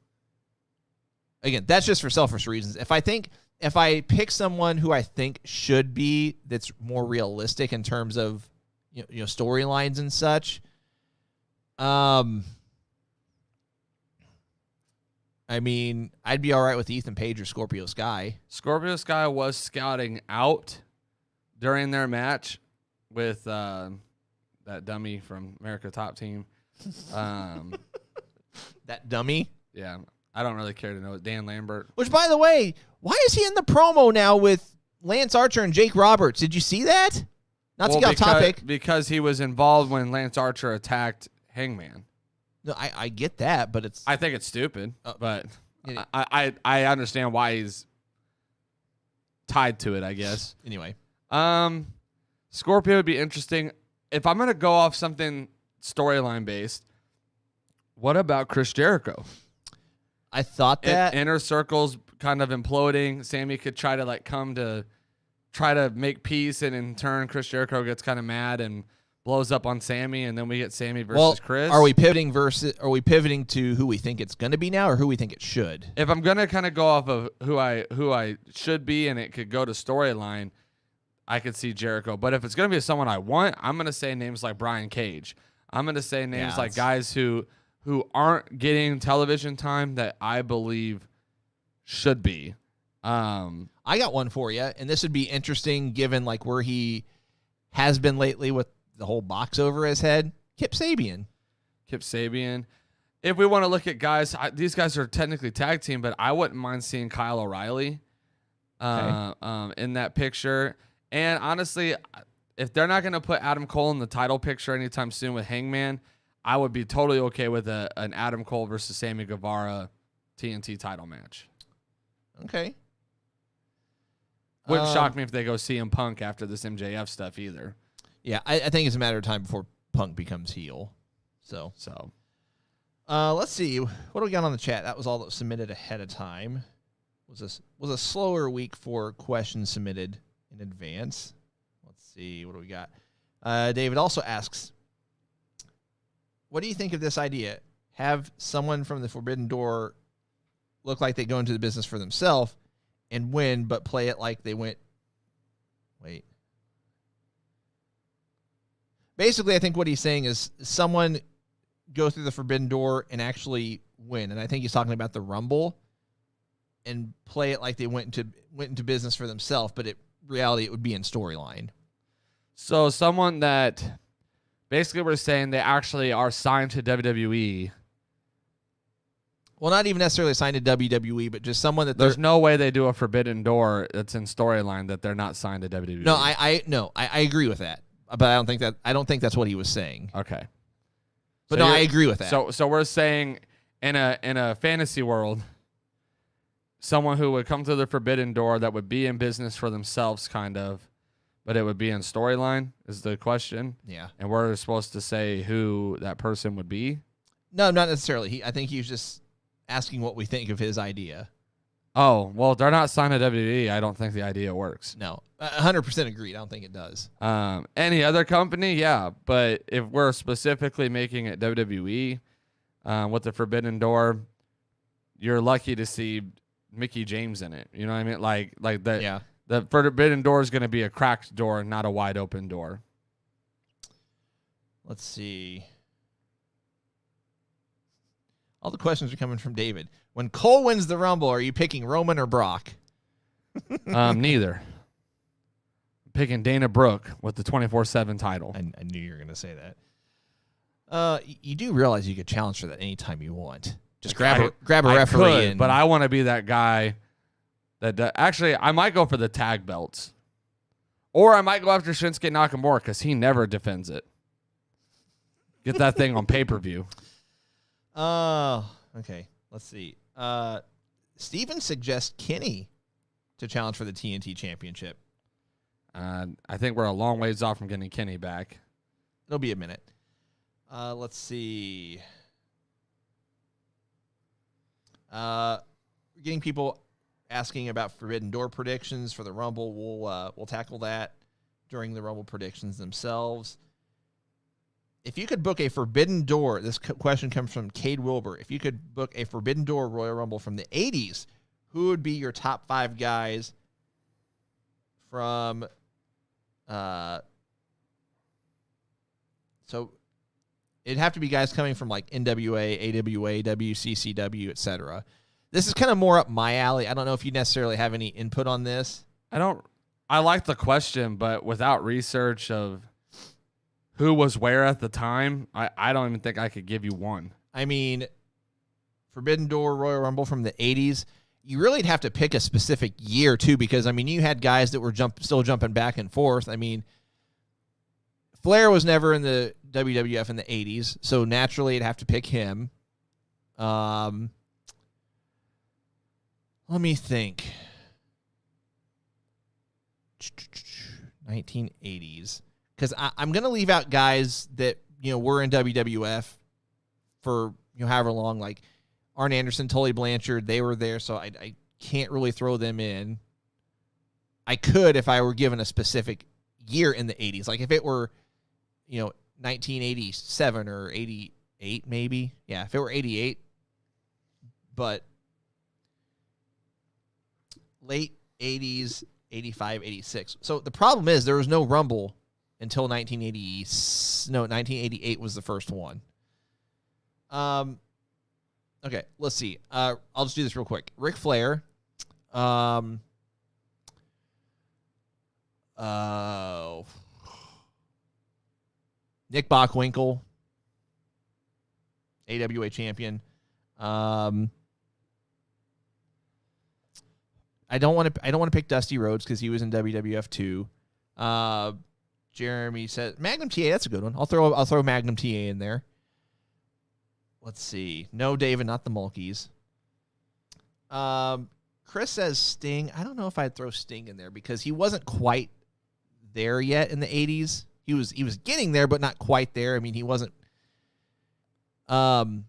B: Again, that's just for selfish reasons. If I pick someone who I think should be that's more realistic in terms of storylines and such, I mean, I'd be all right with Ethan Page or Scorpio Sky.
C: Scorpio Sky was scouting out during their match with that dummy from America Top Team.
B: That dummy?
C: Yeah, I don't really care to know it. Dan Lambert.
B: Which, by the way, why is he in the promo now with Lance Archer and Jake Roberts? Did you see that? Not to get off topic.
C: Because he was involved when Lance Archer attacked Hangman.
B: No, I get that, but
C: I think it's stupid, but
B: Yeah.
C: I understand why he's tied to it, I guess.
B: Anyway.
C: Scorpio would be interesting. If I'm going to go off something storyline based, what about Chris Jericho?
B: I thought that.
C: Inner circles kind of imploding. Sammy could try to make peace, and in turn, Chris Jericho gets kind of mad and blows up on Sammy, and then we get Sammy versus Chris.
B: Are we pivoting to who we think it's going to be now, or who we think it should?
C: If I'm gonna kind of go off of who I should be, and it could go to storyline, I could see Jericho. But if it's gonna be someone I want, I'm gonna say names like Brian Cage. I'm gonna say names like guys who aren't getting television time that I believe should be.
B: I got one for you, and this would be interesting given like where he has been lately with the whole box over his head. Kip Sabian.
C: If we want to look at guys, these guys are technically tag team, but I wouldn't mind seeing Kyle O'Reilly in that picture. And honestly, if they're not going to put Adam Cole in the title picture anytime soon with Hangman, I would be totally okay with an Adam Cole versus Sammy Guevara TNT title match.
B: Okay.
C: Wouldn't shock me if they go CM Punk after this MJF stuff either.
B: Yeah, I think it's a matter of time before Punk becomes heel. So let's see. What do we got on the chat? That was all that was submitted ahead of time. Was a slower week for questions submitted in advance. Let's see. What do we got? David also asks, what do you think of this idea? Have someone from the Forbidden Door look like they go into the business for themselves and win, but play it like they went. Wait. Basically, I think what he's saying is someone go through the Forbidden Door and actually win. And I think he's talking about the Rumble and play it like they went into business for themselves, but reality it would be in storyline.
C: So someone that basically we're saying they actually are signed to WWE
B: Well, not even necessarily signed to WWE, but just someone that
C: There's no way they do a Forbidden Door that's in storyline that they're not signed to WWE.
B: No, I agree with that, but I don't think that's what he was saying.
C: Okay.
B: But
C: So
B: no, I
C: you're-
B: agree with that.
C: So we're saying in a fantasy world, someone who would come through the Forbidden Door that would be in business for themselves, kind of, but it would be in storyline is the question.
B: Yeah.
C: And we're supposed to say who that person would be.
B: No, not necessarily. I think he was just asking what we think of his idea.
C: Oh, well, if they're not signed to WWE, I don't think the idea works.
B: No, 100% agreed. I don't think it does.
C: Any other company, yeah, but if we're specifically making it WWE with the Forbidden Door, you're lucky to see Mickey James in it. You know what I mean? Like
B: Yeah.
C: the Forbidden Door is going to be a cracked door, not a wide open door.
B: Let's see. All the questions are coming from David. When Cole wins the Rumble, are you picking Roman or Brock?
C: Neither. Picking Dana Brooke with the 24/7 title.
B: I knew you were going to say that. You do realize you could challenge for that anytime you want. Just grab a
C: I
B: referee.
C: could, but I want to be that guy that actually I might go for the tag belts, or I might go after Shinsuke Nakamura because he never defends it. Get that thing on pay-per-view.
B: Okay. Let's see. Steven suggests Kenny to challenge for the TNT Championship.
C: I think we're a long ways off from getting Kenny back.
B: It'll be a minute. Let's see. We're getting people asking about Forbidden Door predictions for the Rumble. We'll tackle that during the Rumble predictions themselves. If you could book a Forbidden Door, this question comes from Cade Wilbur. If you could book a Forbidden Door Royal Rumble from the 80s, who would be your top 5 guys from so it'd have to be guys coming from like NWA, AWA, WCCW, etc. This is kind of more up my alley. I don't know if you necessarily have any input on this.
C: I like the question, but without research of who was where at the time, I don't even think I could give you one.
B: I mean, Forbidden Door Royal Rumble from the 80s, you really'd have to pick a specific year, too, because, I mean, you had guys that were still jumping back and forth. I mean, Flair was never in the WWF in the 80s, so naturally you'd have to pick him. Let me think. 1980s. Because I'm going to leave out guys that, were in WWF for, however long, like Arn Anderson, Tully Blanchard, they were there, so I can't really throw them in. I could if I were given a specific year in the 80s. Like if it were, 1987 or 88 maybe. Yeah, if it were 88. But late 80s, 85, 86. So the problem is there was no Rumble until 1980. No, 1988 was the first one. Okay, let's see. I'll just do this real quick. Ric Flair. Nick Bockwinkel, AWA champion. I don't want to pick Dusty Rhodes because he was in WWF too. Jeremy said Magnum TA. That's a good one. I'll throw Magnum TA in there. Let's see. No, David, not the Mulkeys. Chris says Sting. I don't know if I'd throw Sting in there because he wasn't quite there yet in the 80s. He was getting there, but not quite there. I mean, he wasn't. So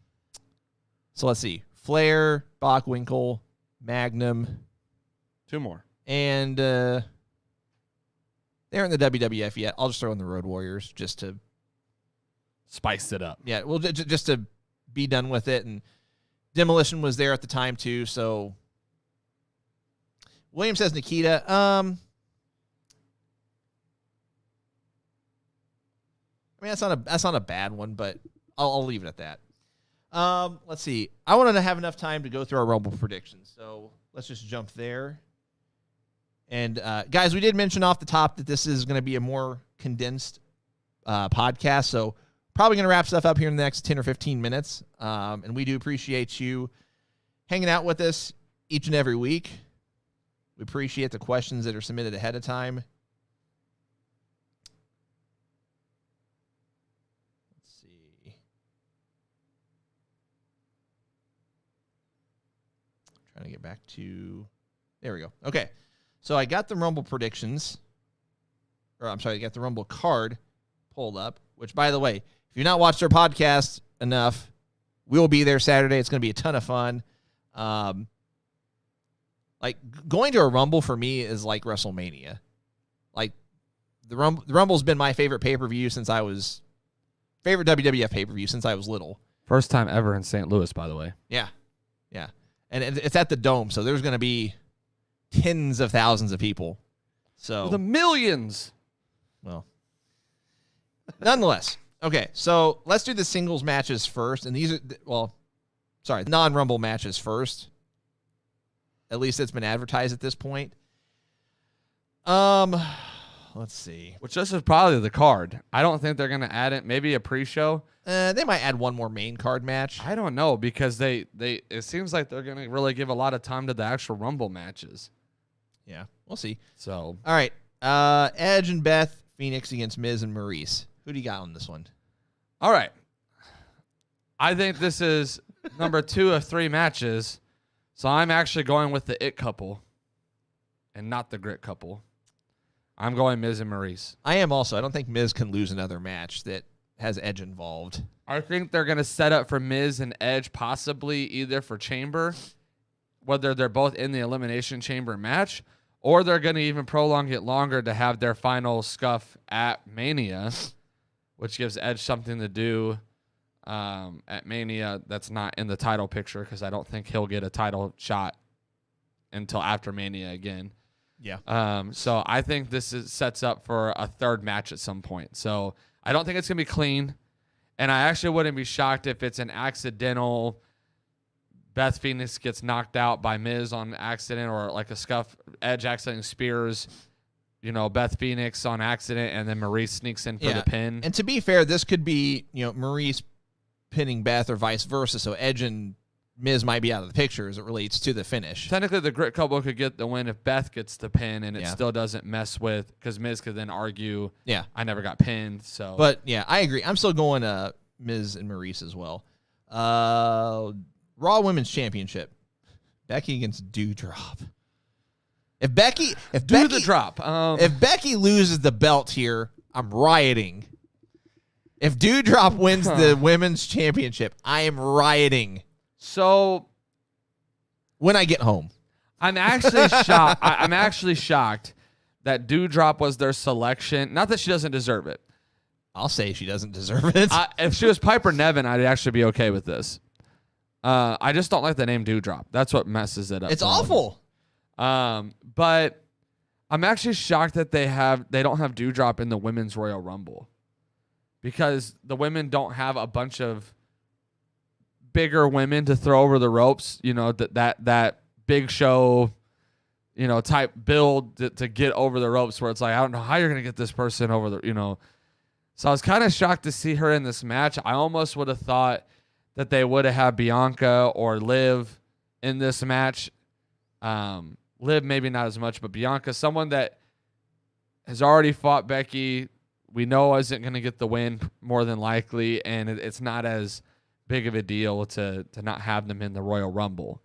B: let's see. Flair, Bockwinkel, Magnum.
C: 2 more.
B: And they're in the WWF yet. I'll just throw in the Road Warriors just to
C: Spiced it up.
B: Yeah, well, just to be done with it. And Demolition was there at the time too. So William says Nikita. I mean, that's not a bad one, but I'll leave it at that. Let's see. I wanted to have enough time to go through our Rumble predictions, so let's just jump there. And guys, we did mention off the top that this is going to be a more condensed podcast, so probably going to wrap stuff up here in the next 10 or 15 minutes. And we do appreciate you hanging out with us each and every week. We appreciate the questions that are submitted ahead of time. Let's see. Trying to get back to... There we go. Okay. So I got the Rumble predictions. Or I'm sorry, I got the Rumble card pulled up, which, by the way, if you've not watched our podcast enough, we'll be there Saturday. It's going to be a ton of fun. Like, going to a Rumble for me is like WrestleMania. Like, the Rumble's been my favorite pay-per-view favorite WWF pay-per-view since I was little.
C: First time ever in St. Louis, by the way.
B: Yeah. Yeah. And it's at the Dome, so there's going to be tens of thousands of people. So
C: The millions.
B: well, nonetheless. Okay, so let's do the singles matches first. And these are, non-Rumble matches first. At least it's been advertised at this point. Let's see.
C: Which this is probably the card. I don't think they're going to add it. Maybe a pre-show.
B: They might add one more main card match.
C: I don't know because it seems like they're going to really give a lot of time to the actual Rumble matches.
B: Yeah, we'll see.
C: So,
B: All right, Edge and Beth Phoenix against Miz and Maurice. Who do you got on this one?
C: all right. I think this is number 2 of 3 matches. So I'm actually going with the It couple and not the Grit couple. I'm going Miz and Maurice.
B: I am also. I don't think Miz can lose another match that has Edge involved.
C: I think they're going to set up for Miz and Edge possibly either for Chamber, whether they're both in the Elimination Chamber match, or they're going to even prolong it longer to have their final scuff at Mania, which gives Edge something to do at Mania that's not in the title picture because I don't think he'll get a title shot until after Mania again.
B: Yeah.
C: So I think this sets up for a third match at some point. So I don't think it's going to be clean. And I actually wouldn't be shocked if it's an accidental Beth Phoenix gets knocked out by Miz on accident or like a scuff. Edge accidentally spears, Beth Phoenix on accident, and then Maurice sneaks in for the pin.
B: And to be fair, this could be, Maurice pinning Beth or vice versa. So Edge and Miz might be out of the picture as it relates to the finish.
C: Technically, the Grit couple could get the win if Beth gets the pin, and it still doesn't mess with, because Miz could then argue, I never got pinned. So,
B: but yeah, I agree. I'm still going Miz and Maurice as well. Raw Women's Championship, Becky against Doudrop. If Becky loses the belt here, I'm rioting. If Doudrop wins the Women's Championship, I am rioting.
C: So
B: when I get home,
C: I'm actually shocked. I'm actually shocked that Doudrop was their selection. Not that she doesn't deserve it.
B: I'll say she doesn't deserve it.
C: If she was Piper Niven, I'd actually be okay with this. I just don't like the name Doudrop. That's what messes it up.
B: It's awful.
C: But I'm actually shocked that they don't have Doudrop in the Women's Royal Rumble, because the women don't have a bunch of bigger women to throw over the ropes. That big show, type build to get over the ropes, where it's like, I don't know how you're gonna get this person over the. So I was kind of shocked to see her in this match. I almost would have thought that they would have had Bianca or Liv in this match. Liv maybe not as much, but Bianca, someone that has already fought Becky, we know isn't going to get the win more than likely, and it's not as big of a deal to not have them in the Royal Rumble.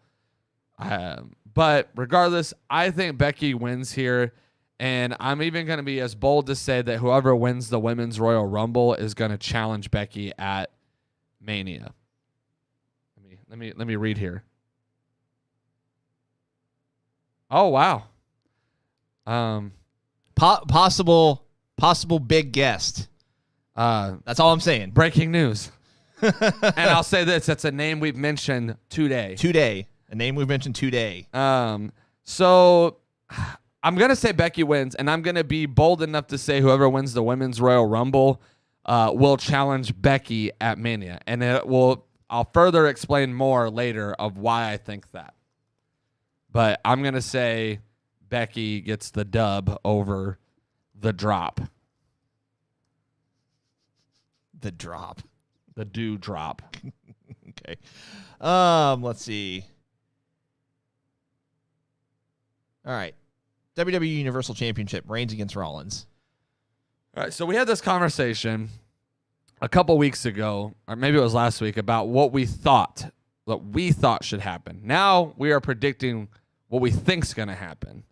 C: But regardless, I think Becky wins here, and I'm even going to be as bold to say that whoever wins the Women's Royal Rumble is going to challenge Becky at Mania. Let me read here. Oh wow.
B: Possible big guest. That's all I'm saying.
C: Breaking news. And I'll say this: it's a name we've mentioned today.
B: A name we've mentioned today.
C: So I'm gonna say Becky wins, and I'm gonna be bold enough to say whoever wins the Women's Royal Rumble will challenge Becky at Mania, and I'll further explain more later of why I think that. But I'm going to say Becky gets the dub over the drop.
B: The drop.
C: The Doudrop.
B: Okay. Let's see. All right. WWE Universal Championship, Reigns against Rollins.
C: All right, so we had this conversation a couple weeks ago, or maybe it was last week, about what we thought should happen. Now we are predicting what we think's going to happen.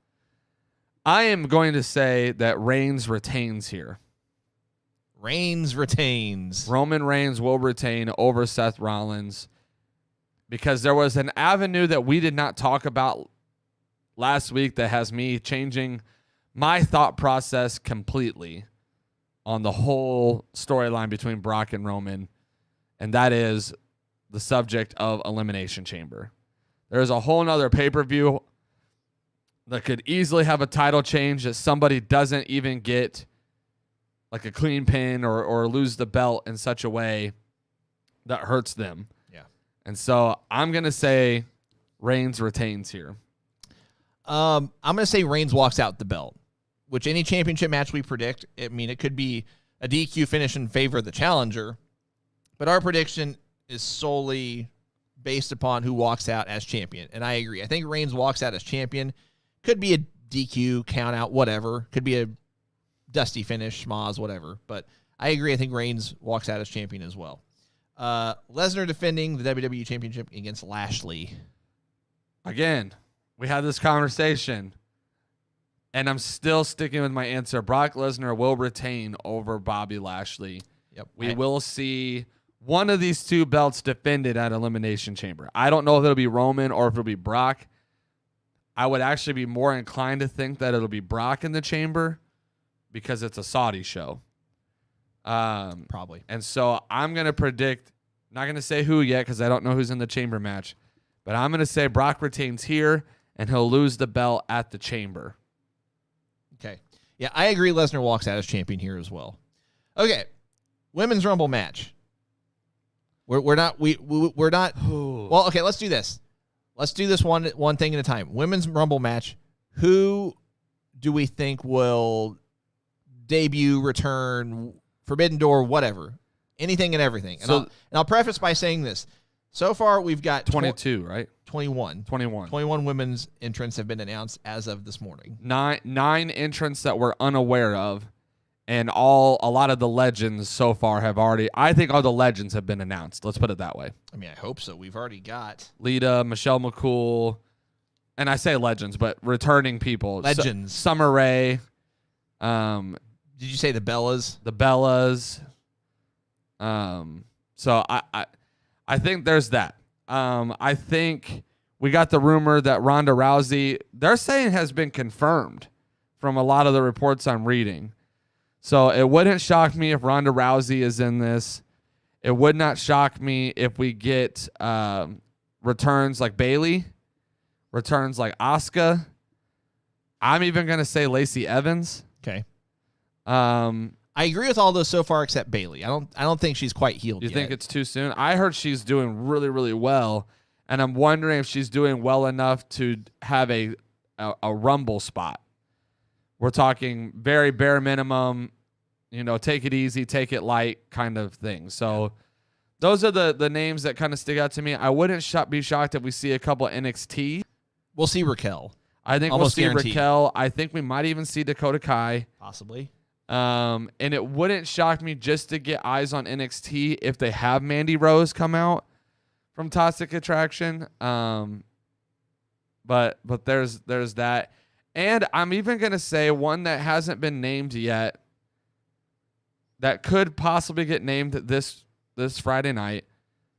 C: I am going to say that Reigns retains here.
B: Reigns retains.
C: Roman Reigns will retain over Seth Rollins because there was an avenue that we did not talk about last week that has me changing my thought process completely on the whole storyline between Brock and Roman, and that is the subject of Elimination Chamber. There's a whole nother pay-per-view that could easily have a title change that somebody doesn't even get like a clean pin or lose the belt in such a way that hurts them.
B: Yeah.
C: And so I'm going to say Reigns retains here.
B: I'm going to say Reigns walks out the belt, which any championship match we predict, I mean, it could be a DQ finish in favor of the challenger, but our prediction is solely based upon who walks out as champion. And I agree. I think Reigns walks out as champion. Could be a DQ, count out, whatever. Could be a dusty finish, schmoz, whatever. But I agree. I think Reigns walks out as champion as well. Lesnar defending the WWE Championship against Lashley.
C: Again, we had this conversation, and I'm still sticking with my answer. Brock Lesnar will retain over Bobby Lashley.
B: Yep.
C: We will see one of these two belts defended at Elimination Chamber. I don't know if it'll be Roman or if it'll be Brock. I would actually be more inclined to think that it'll be Brock in the chamber because it's a Saudi show.
B: Probably.
C: And so I'm going to predict, not going to say who yet because I don't know who's in the chamber match, but I'm going to say Brock retains here and he'll lose the belt at the chamber.
B: Okay. Yeah, I agree. Lesnar walks out as champion here as well. Okay. Women's Rumble match. We're not. Well, okay. Let's do this. Let's do this one thing at a time. Women's Rumble match. Who do we think will debut, return, Forbidden Door, whatever, anything and everything? And I'll preface by saying this. So far, we've got
C: 22, right?
B: 21 women's entrants have been announced as of this morning.
C: Nine entrants that we're unaware of, and a lot of the legends so far have already. I think all the legends have been announced. Let's put it that way.
B: I mean, I hope so. We've already got
C: Lita, Michelle McCool, and I say legends, but returning people.
B: Legends.
C: Summer Rae.
B: Did you say the Bellas?
C: The Bellas. So I think there's that. I think we got the rumor that Ronda Rousey, they're saying has been confirmed from a lot of the reports I'm reading. So it wouldn't shock me if Ronda Rousey is in this. It would not shock me if we get returns like Bayley, returns like Asuka. I'm even going to say Lacey Evans.
B: Okay. I agree with all those so far except Bayley. I don't think she's quite healed
C: You
B: yet.
C: think it's too soon? I heard she's doing really, really well, and I'm wondering if she's doing well enough to have a Rumble spot. We're talking very bare minimum, take it easy, take it light kind of thing. So those are the names that kind of stick out to me. I wouldn't be shocked if we see a couple of NXT.
B: We'll see Raquel.
C: I think
B: Almost
C: we'll see
B: guaranteed.
C: Raquel. I think we might even see Dakota Kai.
B: Possibly.
C: And it wouldn't shock me just to get eyes on NXT if they have Mandy Rose come out from Toxic Attraction. But there's that. And I'm even going to say one that hasn't been named yet that could possibly get named this Friday night,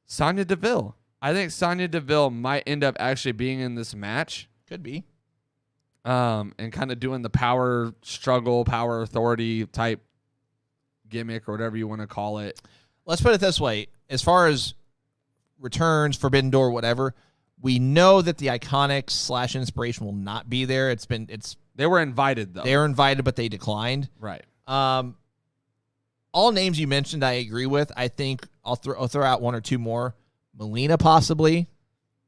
C: Sonya Deville. I think Sonya Deville might end up actually being in this match.
B: Could be.
C: And kind of doing the power struggle, power authority type gimmick or whatever you want to call it.
B: Let's put it this way. As far as returns, Forbidden Door, whatever, we know that the Iconics / Inspiration will not be there.
C: They were invited though.
B: They were invited, but they declined.
C: Right.
B: All names you mentioned, I agree with. I think I'll throw out one or two more. Melina, possibly.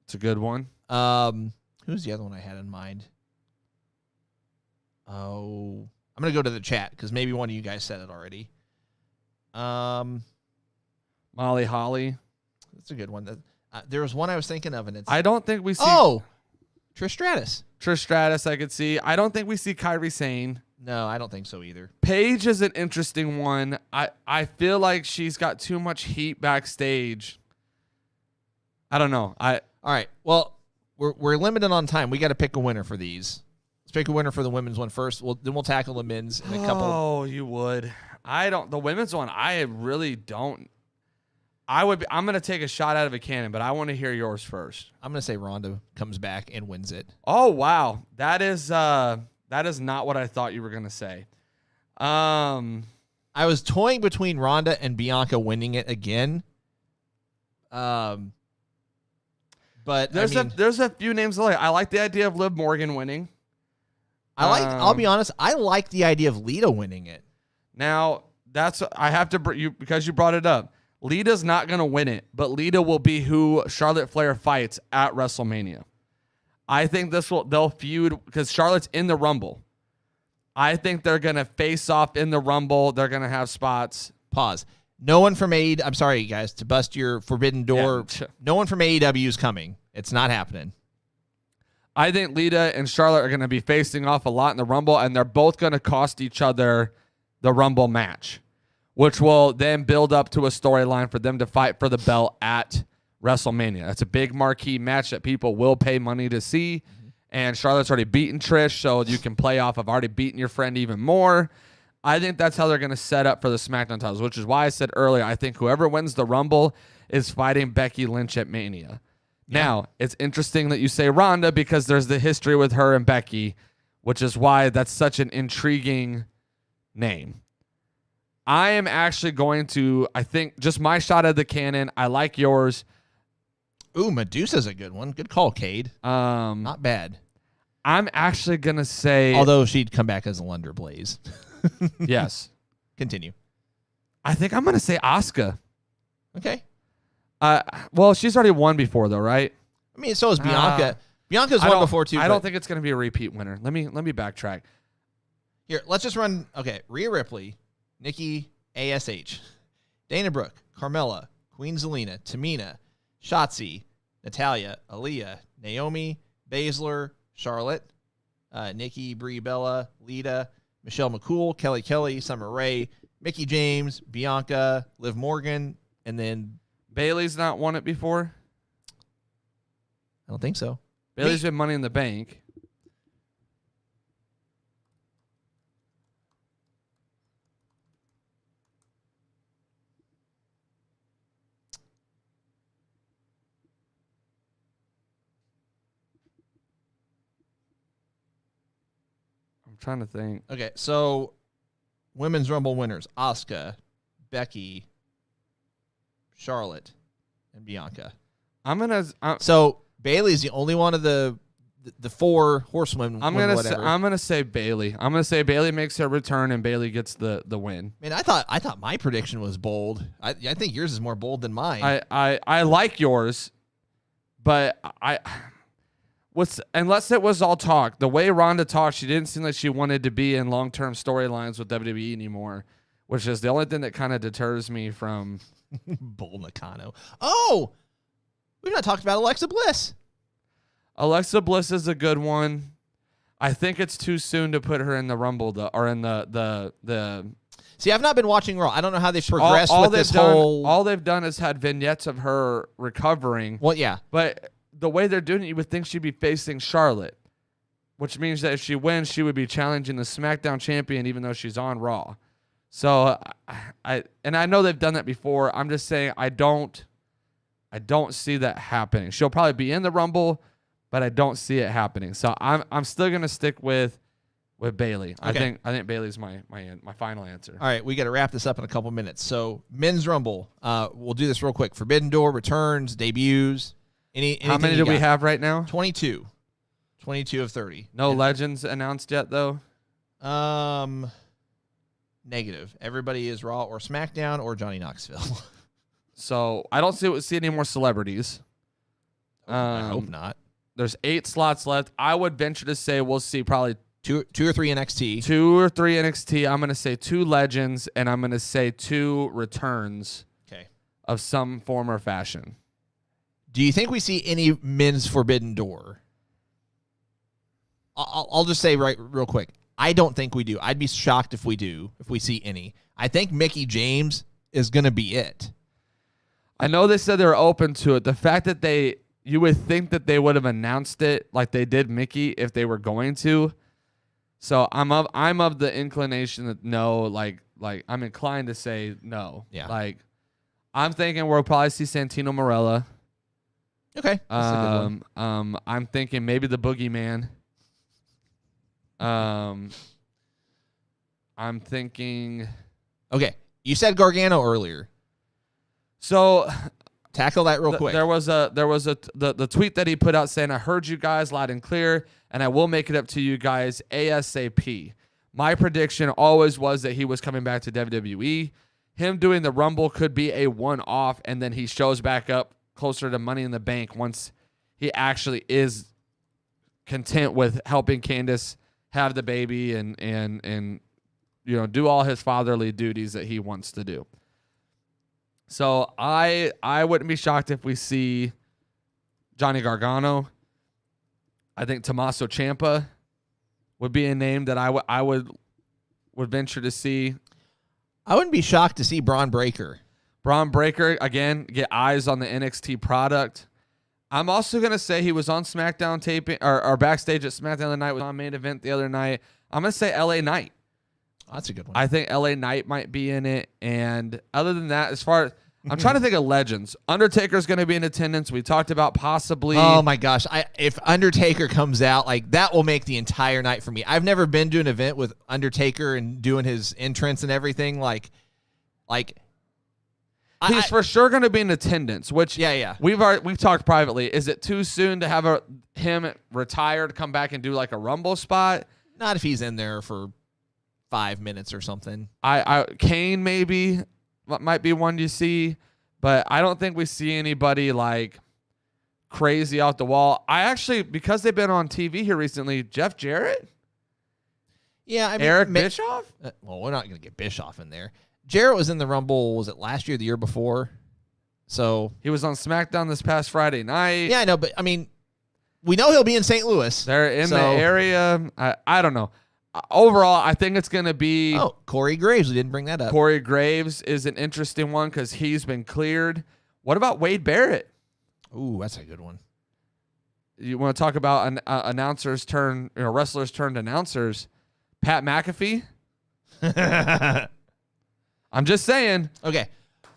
C: It's a good one.
B: Who's the other one I had in mind? Oh, I'm going to go to the chat because maybe one of you guys said it already.
C: Molly Holly.
B: That's a good one. There was one I was thinking of, and it's...
C: I don't think we see.
B: Oh! Trish Stratus.
C: Trish Stratus, I could see. I don't think we see Kairi Sane.
B: No, I don't think so either.
C: Paige is an interesting one. I feel like she's got too much heat backstage. I don't know.
B: All right. Well, we're limited on time. We got to pick a winner for these. Let's pick a winner for the women's one first. Then we'll tackle the men's in a couple.
C: Oh, you would. I don't. The women's one, I really don't. I'm going to take a shot out of a cannon, but I want to hear yours first.
B: I'm going to say Ronda comes back and wins it.
C: Oh, wow. That is not what I thought you were going to say.
B: I was toying between Ronda and Bianca winning it again. But
C: there's a few names I like the idea of Liv Morgan winning.
B: I'll be honest, I like the idea of Lita winning it.
C: Now, I have to because you brought it up. Lita's not going to win it, but Lita will be who Charlotte Flair fights at WrestleMania. I think they'll feud because Charlotte's in the Rumble. I think they're going to face off in the Rumble. They're going to have spots.
B: Pause. No one from AEW, I'm sorry, guys, to bust your forbidden door.
C: Yeah.
B: No one from AEW is coming. It's not happening.
C: I think Lita and Charlotte are going to be facing off a lot in the Rumble, and they're both going to cost each other the Rumble match, which will then build up to a storyline for them to fight for the belt at WrestleMania. That's a big marquee match that people will pay money to see. And Charlotte's already beaten Trish, so you can play off of already beating your friend even more. I think that's how they're going to set up for the SmackDown titles, which is why I said earlier, I think whoever wins the Rumble is fighting Becky Lynch at Mania. Yeah. Now, it's interesting that you say Ronda because there's the history with her and Becky, which is why that's such an intriguing name. I am actually going to, I think, just my shot at the cannon. I like yours.
B: Ooh, Medusa's a good one. Good call, Cade. Not bad.
C: I'm actually going to say...
B: Although she'd come back as a Lunder Blaze.
C: Yes.
B: Continue.
C: I think I'm going to say Asuka.
B: Okay.
C: Well, she's already won before, though, right?
B: I mean, so is Bianca. Bianca's won before, too.
C: I don't think it's going to be a repeat winner. Let me backtrack.
B: Here, let's just run... Okay, Rhea Ripley, Nikki ASH, Dana Brooke, Carmella, Queen Zelina, Tamina, Shotzi, Natalya, Aaliyah, Naomi, Baszler, Charlotte, Nikki, Brie Bella, Lita, Michelle McCool, Kelly Kelly, Summer Rae, Mickie James, Bianca, Liv Morgan, and then...
C: Bayley's not won it before?
B: I don't think so.
C: Bayley's been Money in the Bank. I'm trying to think.
B: Okay, so Women's Rumble winners, Asuka, Becky, Charlotte, and Bianca. So Bayley's the only one of the four horsewomen.
C: I'm gonna say Bayley. I'm gonna say Bayley makes her return and Bayley gets the win.
B: Man, I thought my prediction was bold. I think yours is more bold than mine.
C: I like yours, but unless it was all talk. The way Ronda talked, she didn't seem like she wanted to be in long-term storylines with WWE anymore, which is the only thing that kind of deters me from
B: Bull Nakano. Oh, we've not talked about Alexa Bliss.
C: Alexa Bliss is a good one. I think it's too soon to put her in the Rumble or in the.
B: See, I've not been watching Raw. I don't know how they've progressed with this whole.
C: All they've done is had vignettes of her recovering.
B: Well, yeah,
C: but the way they're doing it, you would think she'd be facing Charlotte, which means that if she wins, she would be challenging the SmackDown champion, even though she's on Raw. So I know they've done that before. I'm just saying I don't see that happening. She'll probably be in the Rumble, but I don't see it happening. So I'm still gonna stick with Bayley.
B: Okay.
C: I think Bayley's my final answer.
B: All right, we got to wrap this up in a couple minutes. So Men's Rumble, we'll do this real quick. Forbidden Door, returns, debuts.
C: How many do we have right now?
B: 22. 22 of 30.
C: No legends announced yet, though?
B: Negative. Everybody is Raw or SmackDown or Johnny Knoxville.
C: So I don't see any more celebrities.
B: I hope not.
C: There's 8 slots left. I would venture to say we'll see probably
B: two or three NXT.
C: 2 or 3 NXT. I'm going to say 2 legends, and I'm going to say 2 returns of some form or fashion.
B: Do you think we see any men's Forbidden Door? I'll just say real quick. I don't think we do. I'd be shocked if we do, if we see any. I think Mickie James is going to be it.
C: I know they said they were open to it. The fact that you would think that they would have announced it like they did Mickie if they were going to. So I'm of the inclination that no, like I'm inclined to say no.
B: Yeah.
C: Like I'm thinking we'll probably see Santino Marella.
B: Okay. That's a good one.
C: I'm thinking maybe the Boogeyman. I'm thinking.
B: Okay. You said Gargano earlier.
C: So
B: Tackle that real quick.
C: There was the tweet that he put out saying, "I heard you guys loud and clear, and I will make it up to you guys ASAP." My prediction always was that he was coming back to WWE. Him doing the Rumble could be a one-off, and then he shows back up closer to Money in the Bank once he actually is content with helping Candice have the baby and do all his fatherly duties that he wants to do. So I wouldn't be shocked if we see Johnny Gargano. I think Tommaso Ciampa would be a name that I would venture to see.
B: I wouldn't be shocked to see Braun Breaker.
C: Braun Breaker, again, get eyes on the NXT product. I'm also going to say he was on SmackDown taping or backstage at SmackDown the other night, was on main event the other night. I'm going to say LA Knight.
B: Oh, that's a good one.
C: I think LA Knight might be in it. And other than that, as far as I'm trying to think of legends, Undertaker's going to be in attendance. We talked about possibly.
B: Oh my gosh. If Undertaker comes out, like that will make the entire night for me. I've never been to an event with Undertaker and doing his entrance and everything.
C: He's for sure going to be in attendance, which
B: Yeah.
C: we've talked privately. Is it too soon to have him retired, come back and do like a Rumble spot?
B: Not if he's in there for 5 minutes or something.
C: Kane maybe might be one you see, but I don't think we see anybody like crazy off the wall. I actually, because they've been on TV here recently, Jeff Jarrett,
B: Yeah, I mean,
C: Eric Bischoff.
B: Well, we're not going to get Bischoff in there. Jarrett was in the Rumble, was it last year, the year before? So
C: He was on SmackDown this past Friday night.
B: yeah, I know, but I mean, we know he'll be in St. Louis.
C: They're in the area. I don't know. Overall, I think it's going to be.
B: Oh, Corey Graves. We didn't bring that up.
C: Corey Graves is an interesting one because he's been cleared. What about Wade Barrett?
B: Ooh, that's a good one.
C: You want to talk about an announcers turn, wrestlers turned announcers? Pat McAfee. I'm just saying.
B: Okay,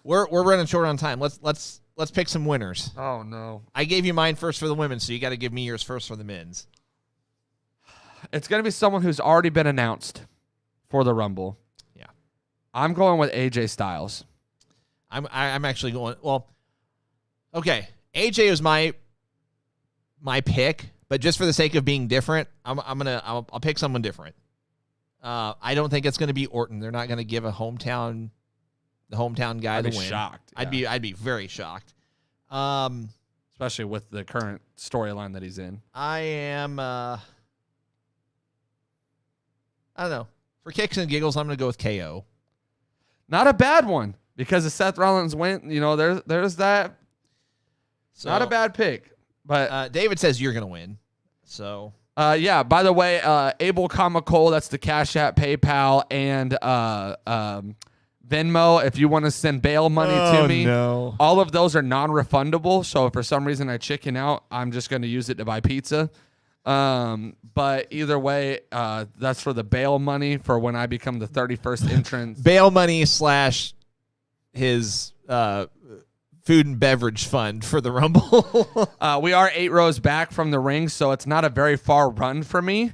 B: we're running short on time. Let's pick some winners.
C: Oh no!
B: I gave you mine first for the women, so you got to give me yours first for the men's.
C: It's going to be someone who's already been announced for the Rumble.
B: Yeah,
C: I'm going with AJ Styles.
B: I'm actually going. Well, okay, AJ was my pick, but just for the sake of being different, I'll pick someone different. I don't think it's going to be Orton. They're not going to give the hometown guy
C: I'd
B: the
C: be
B: win.
C: shocked.
B: I'd be very shocked.
C: Especially with the current storyline that he's in.
B: I am. I don't know. For kicks and giggles, I'm going to go with KO.
C: Not a bad one because if Seth Rollins went, there's that.
B: So,
C: Not a bad pick, but
B: David says you're going to win. So
C: yeah. By the way, Abel Comical, that's the Cash App, PayPal, and Venmo. If you want to send bail money to me,
B: no.
C: all of those are non-refundable. So if for some reason I chicken out, I'm just going to use it to buy pizza. But either way, that's for the bail money for when I become the 31st entrant.
B: Bail money / his food and beverage fund for the Rumble.
C: We are 8 rows back from the ring, so it's not a very far run for me.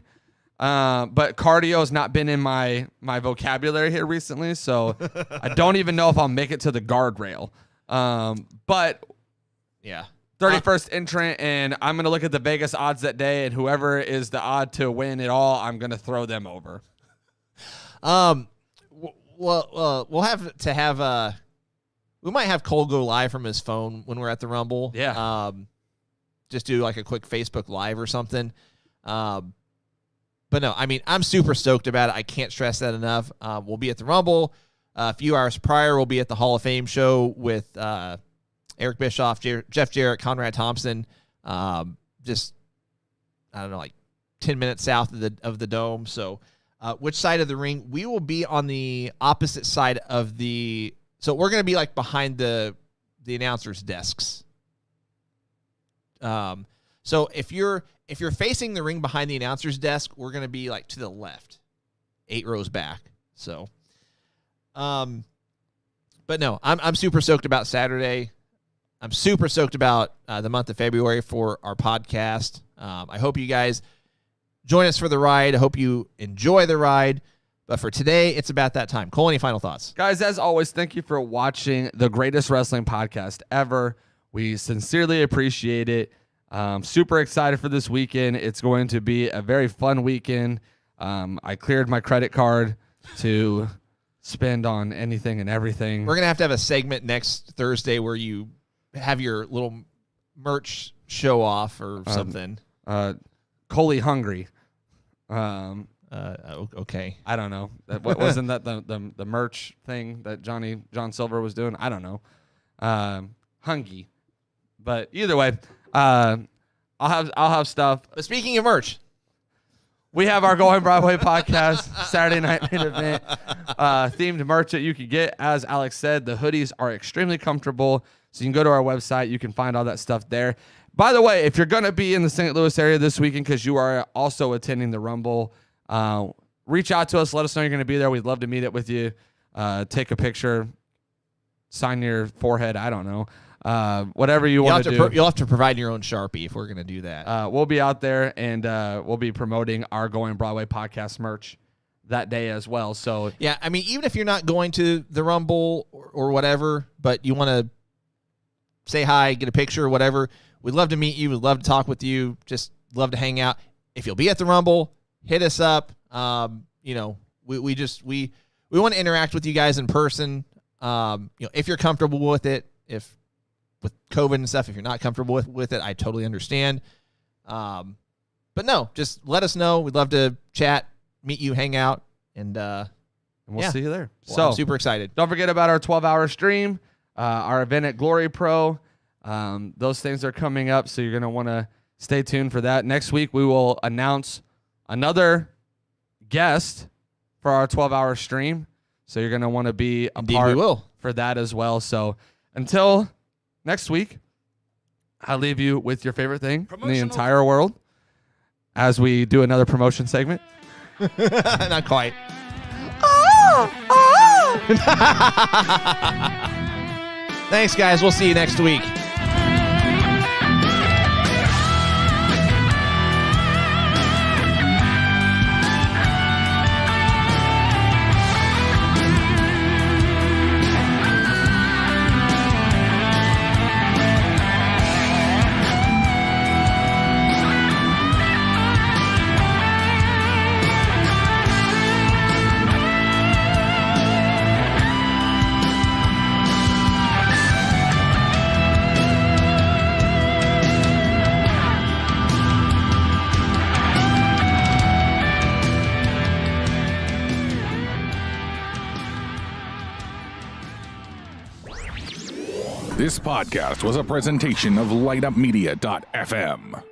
C: But cardio has not been in my vocabulary here recently, so I don't even know if I'll make it to the guardrail. But
B: yeah.
C: 31st entrant, and I'm going to look at the Vegas odds that day, and whoever is the odd to win it all, I'm going to throw them over.
B: We'll have to have we might have Cole go live from his phone when we're at the Rumble.
C: Yeah.
B: Just do like a quick Facebook Live or something. But no, I mean, I'm super stoked about it. I can't stress that enough. We'll be at the Rumble. A few hours prior, we'll be at the Hall of Fame show with Eric Bischoff, Jeff Jarrett, Conrad Thompson. Just, I don't know, like 10 minutes south of the dome. So which side of the ring? We will be on the opposite side of the. So we're going to be like behind the announcers' desks. So if you're facing the ring behind the announcer's desk, we're going to be like to the left, 8 rows back. So, but no, I'm super stoked about Saturday. I'm super stoked about the month of February for our podcast. I hope you guys join us for the ride. I hope you enjoy the ride. But for today, it's about that time. Cole, any final thoughts?
C: Guys, as always, thank you for watching the greatest wrestling podcast ever. We sincerely appreciate it. Super excited for this weekend. It's going to be a very fun weekend. I cleared my credit card to spend on anything and everything.
B: We're going to have a segment next Thursday where you have your little merch show off or something.
C: Coley hungry.
B: Okay.
C: I don't know. Wasn't that the merch thing that John Silver was doing? I don't know. Hungry. But either way, I'll have stuff.
B: But speaking of merch,
C: we have our Going Broadway podcast Saturday night main event themed merch that you can get. As Alex said, the hoodies are extremely comfortable. So you can go to our website. You can find all that stuff there. By the way, if you're going to be in the St. Louis area this weekend because you are also attending the Rumble, reach out to us. Let us know you're going to be there. We'd love to meet up with you. Take a picture. Sign your forehead. I don't know. Whatever you want to do.
B: You'll have to provide your own Sharpie if we're going to do that.
C: We'll be out there, and we'll be promoting our Going Broadway podcast merch that day as well. So
B: yeah, I mean, even if you're not going to the Rumble or whatever, but you want to say hi, get a picture or whatever, we'd love to meet you. We'd love to talk with you. Just love to hang out. If you'll be at the Rumble, hit us up. We want to interact with you guys in person. If you're comfortable with it, if with COVID and stuff, if you're not comfortable with it, I totally understand. But no, just let us know. We'd love to chat, meet you, hang out, and
C: we'll see you there.
B: Well,
C: so
B: I'm super excited.
C: Don't forget about our 12-hour stream, our event at Glory Pro. Those things are coming up, so you're going to want to stay tuned for that. Next week, we will announce another guest for our 12-hour stream, so you're going to want to be a part for that as well. So until next week, I leave you with your favorite thing in the entire world as we do another promotion segment.
B: Not quite. Thanks, guys. We'll see you next week.
F: This podcast was a presentation of LightUpMedia.fm.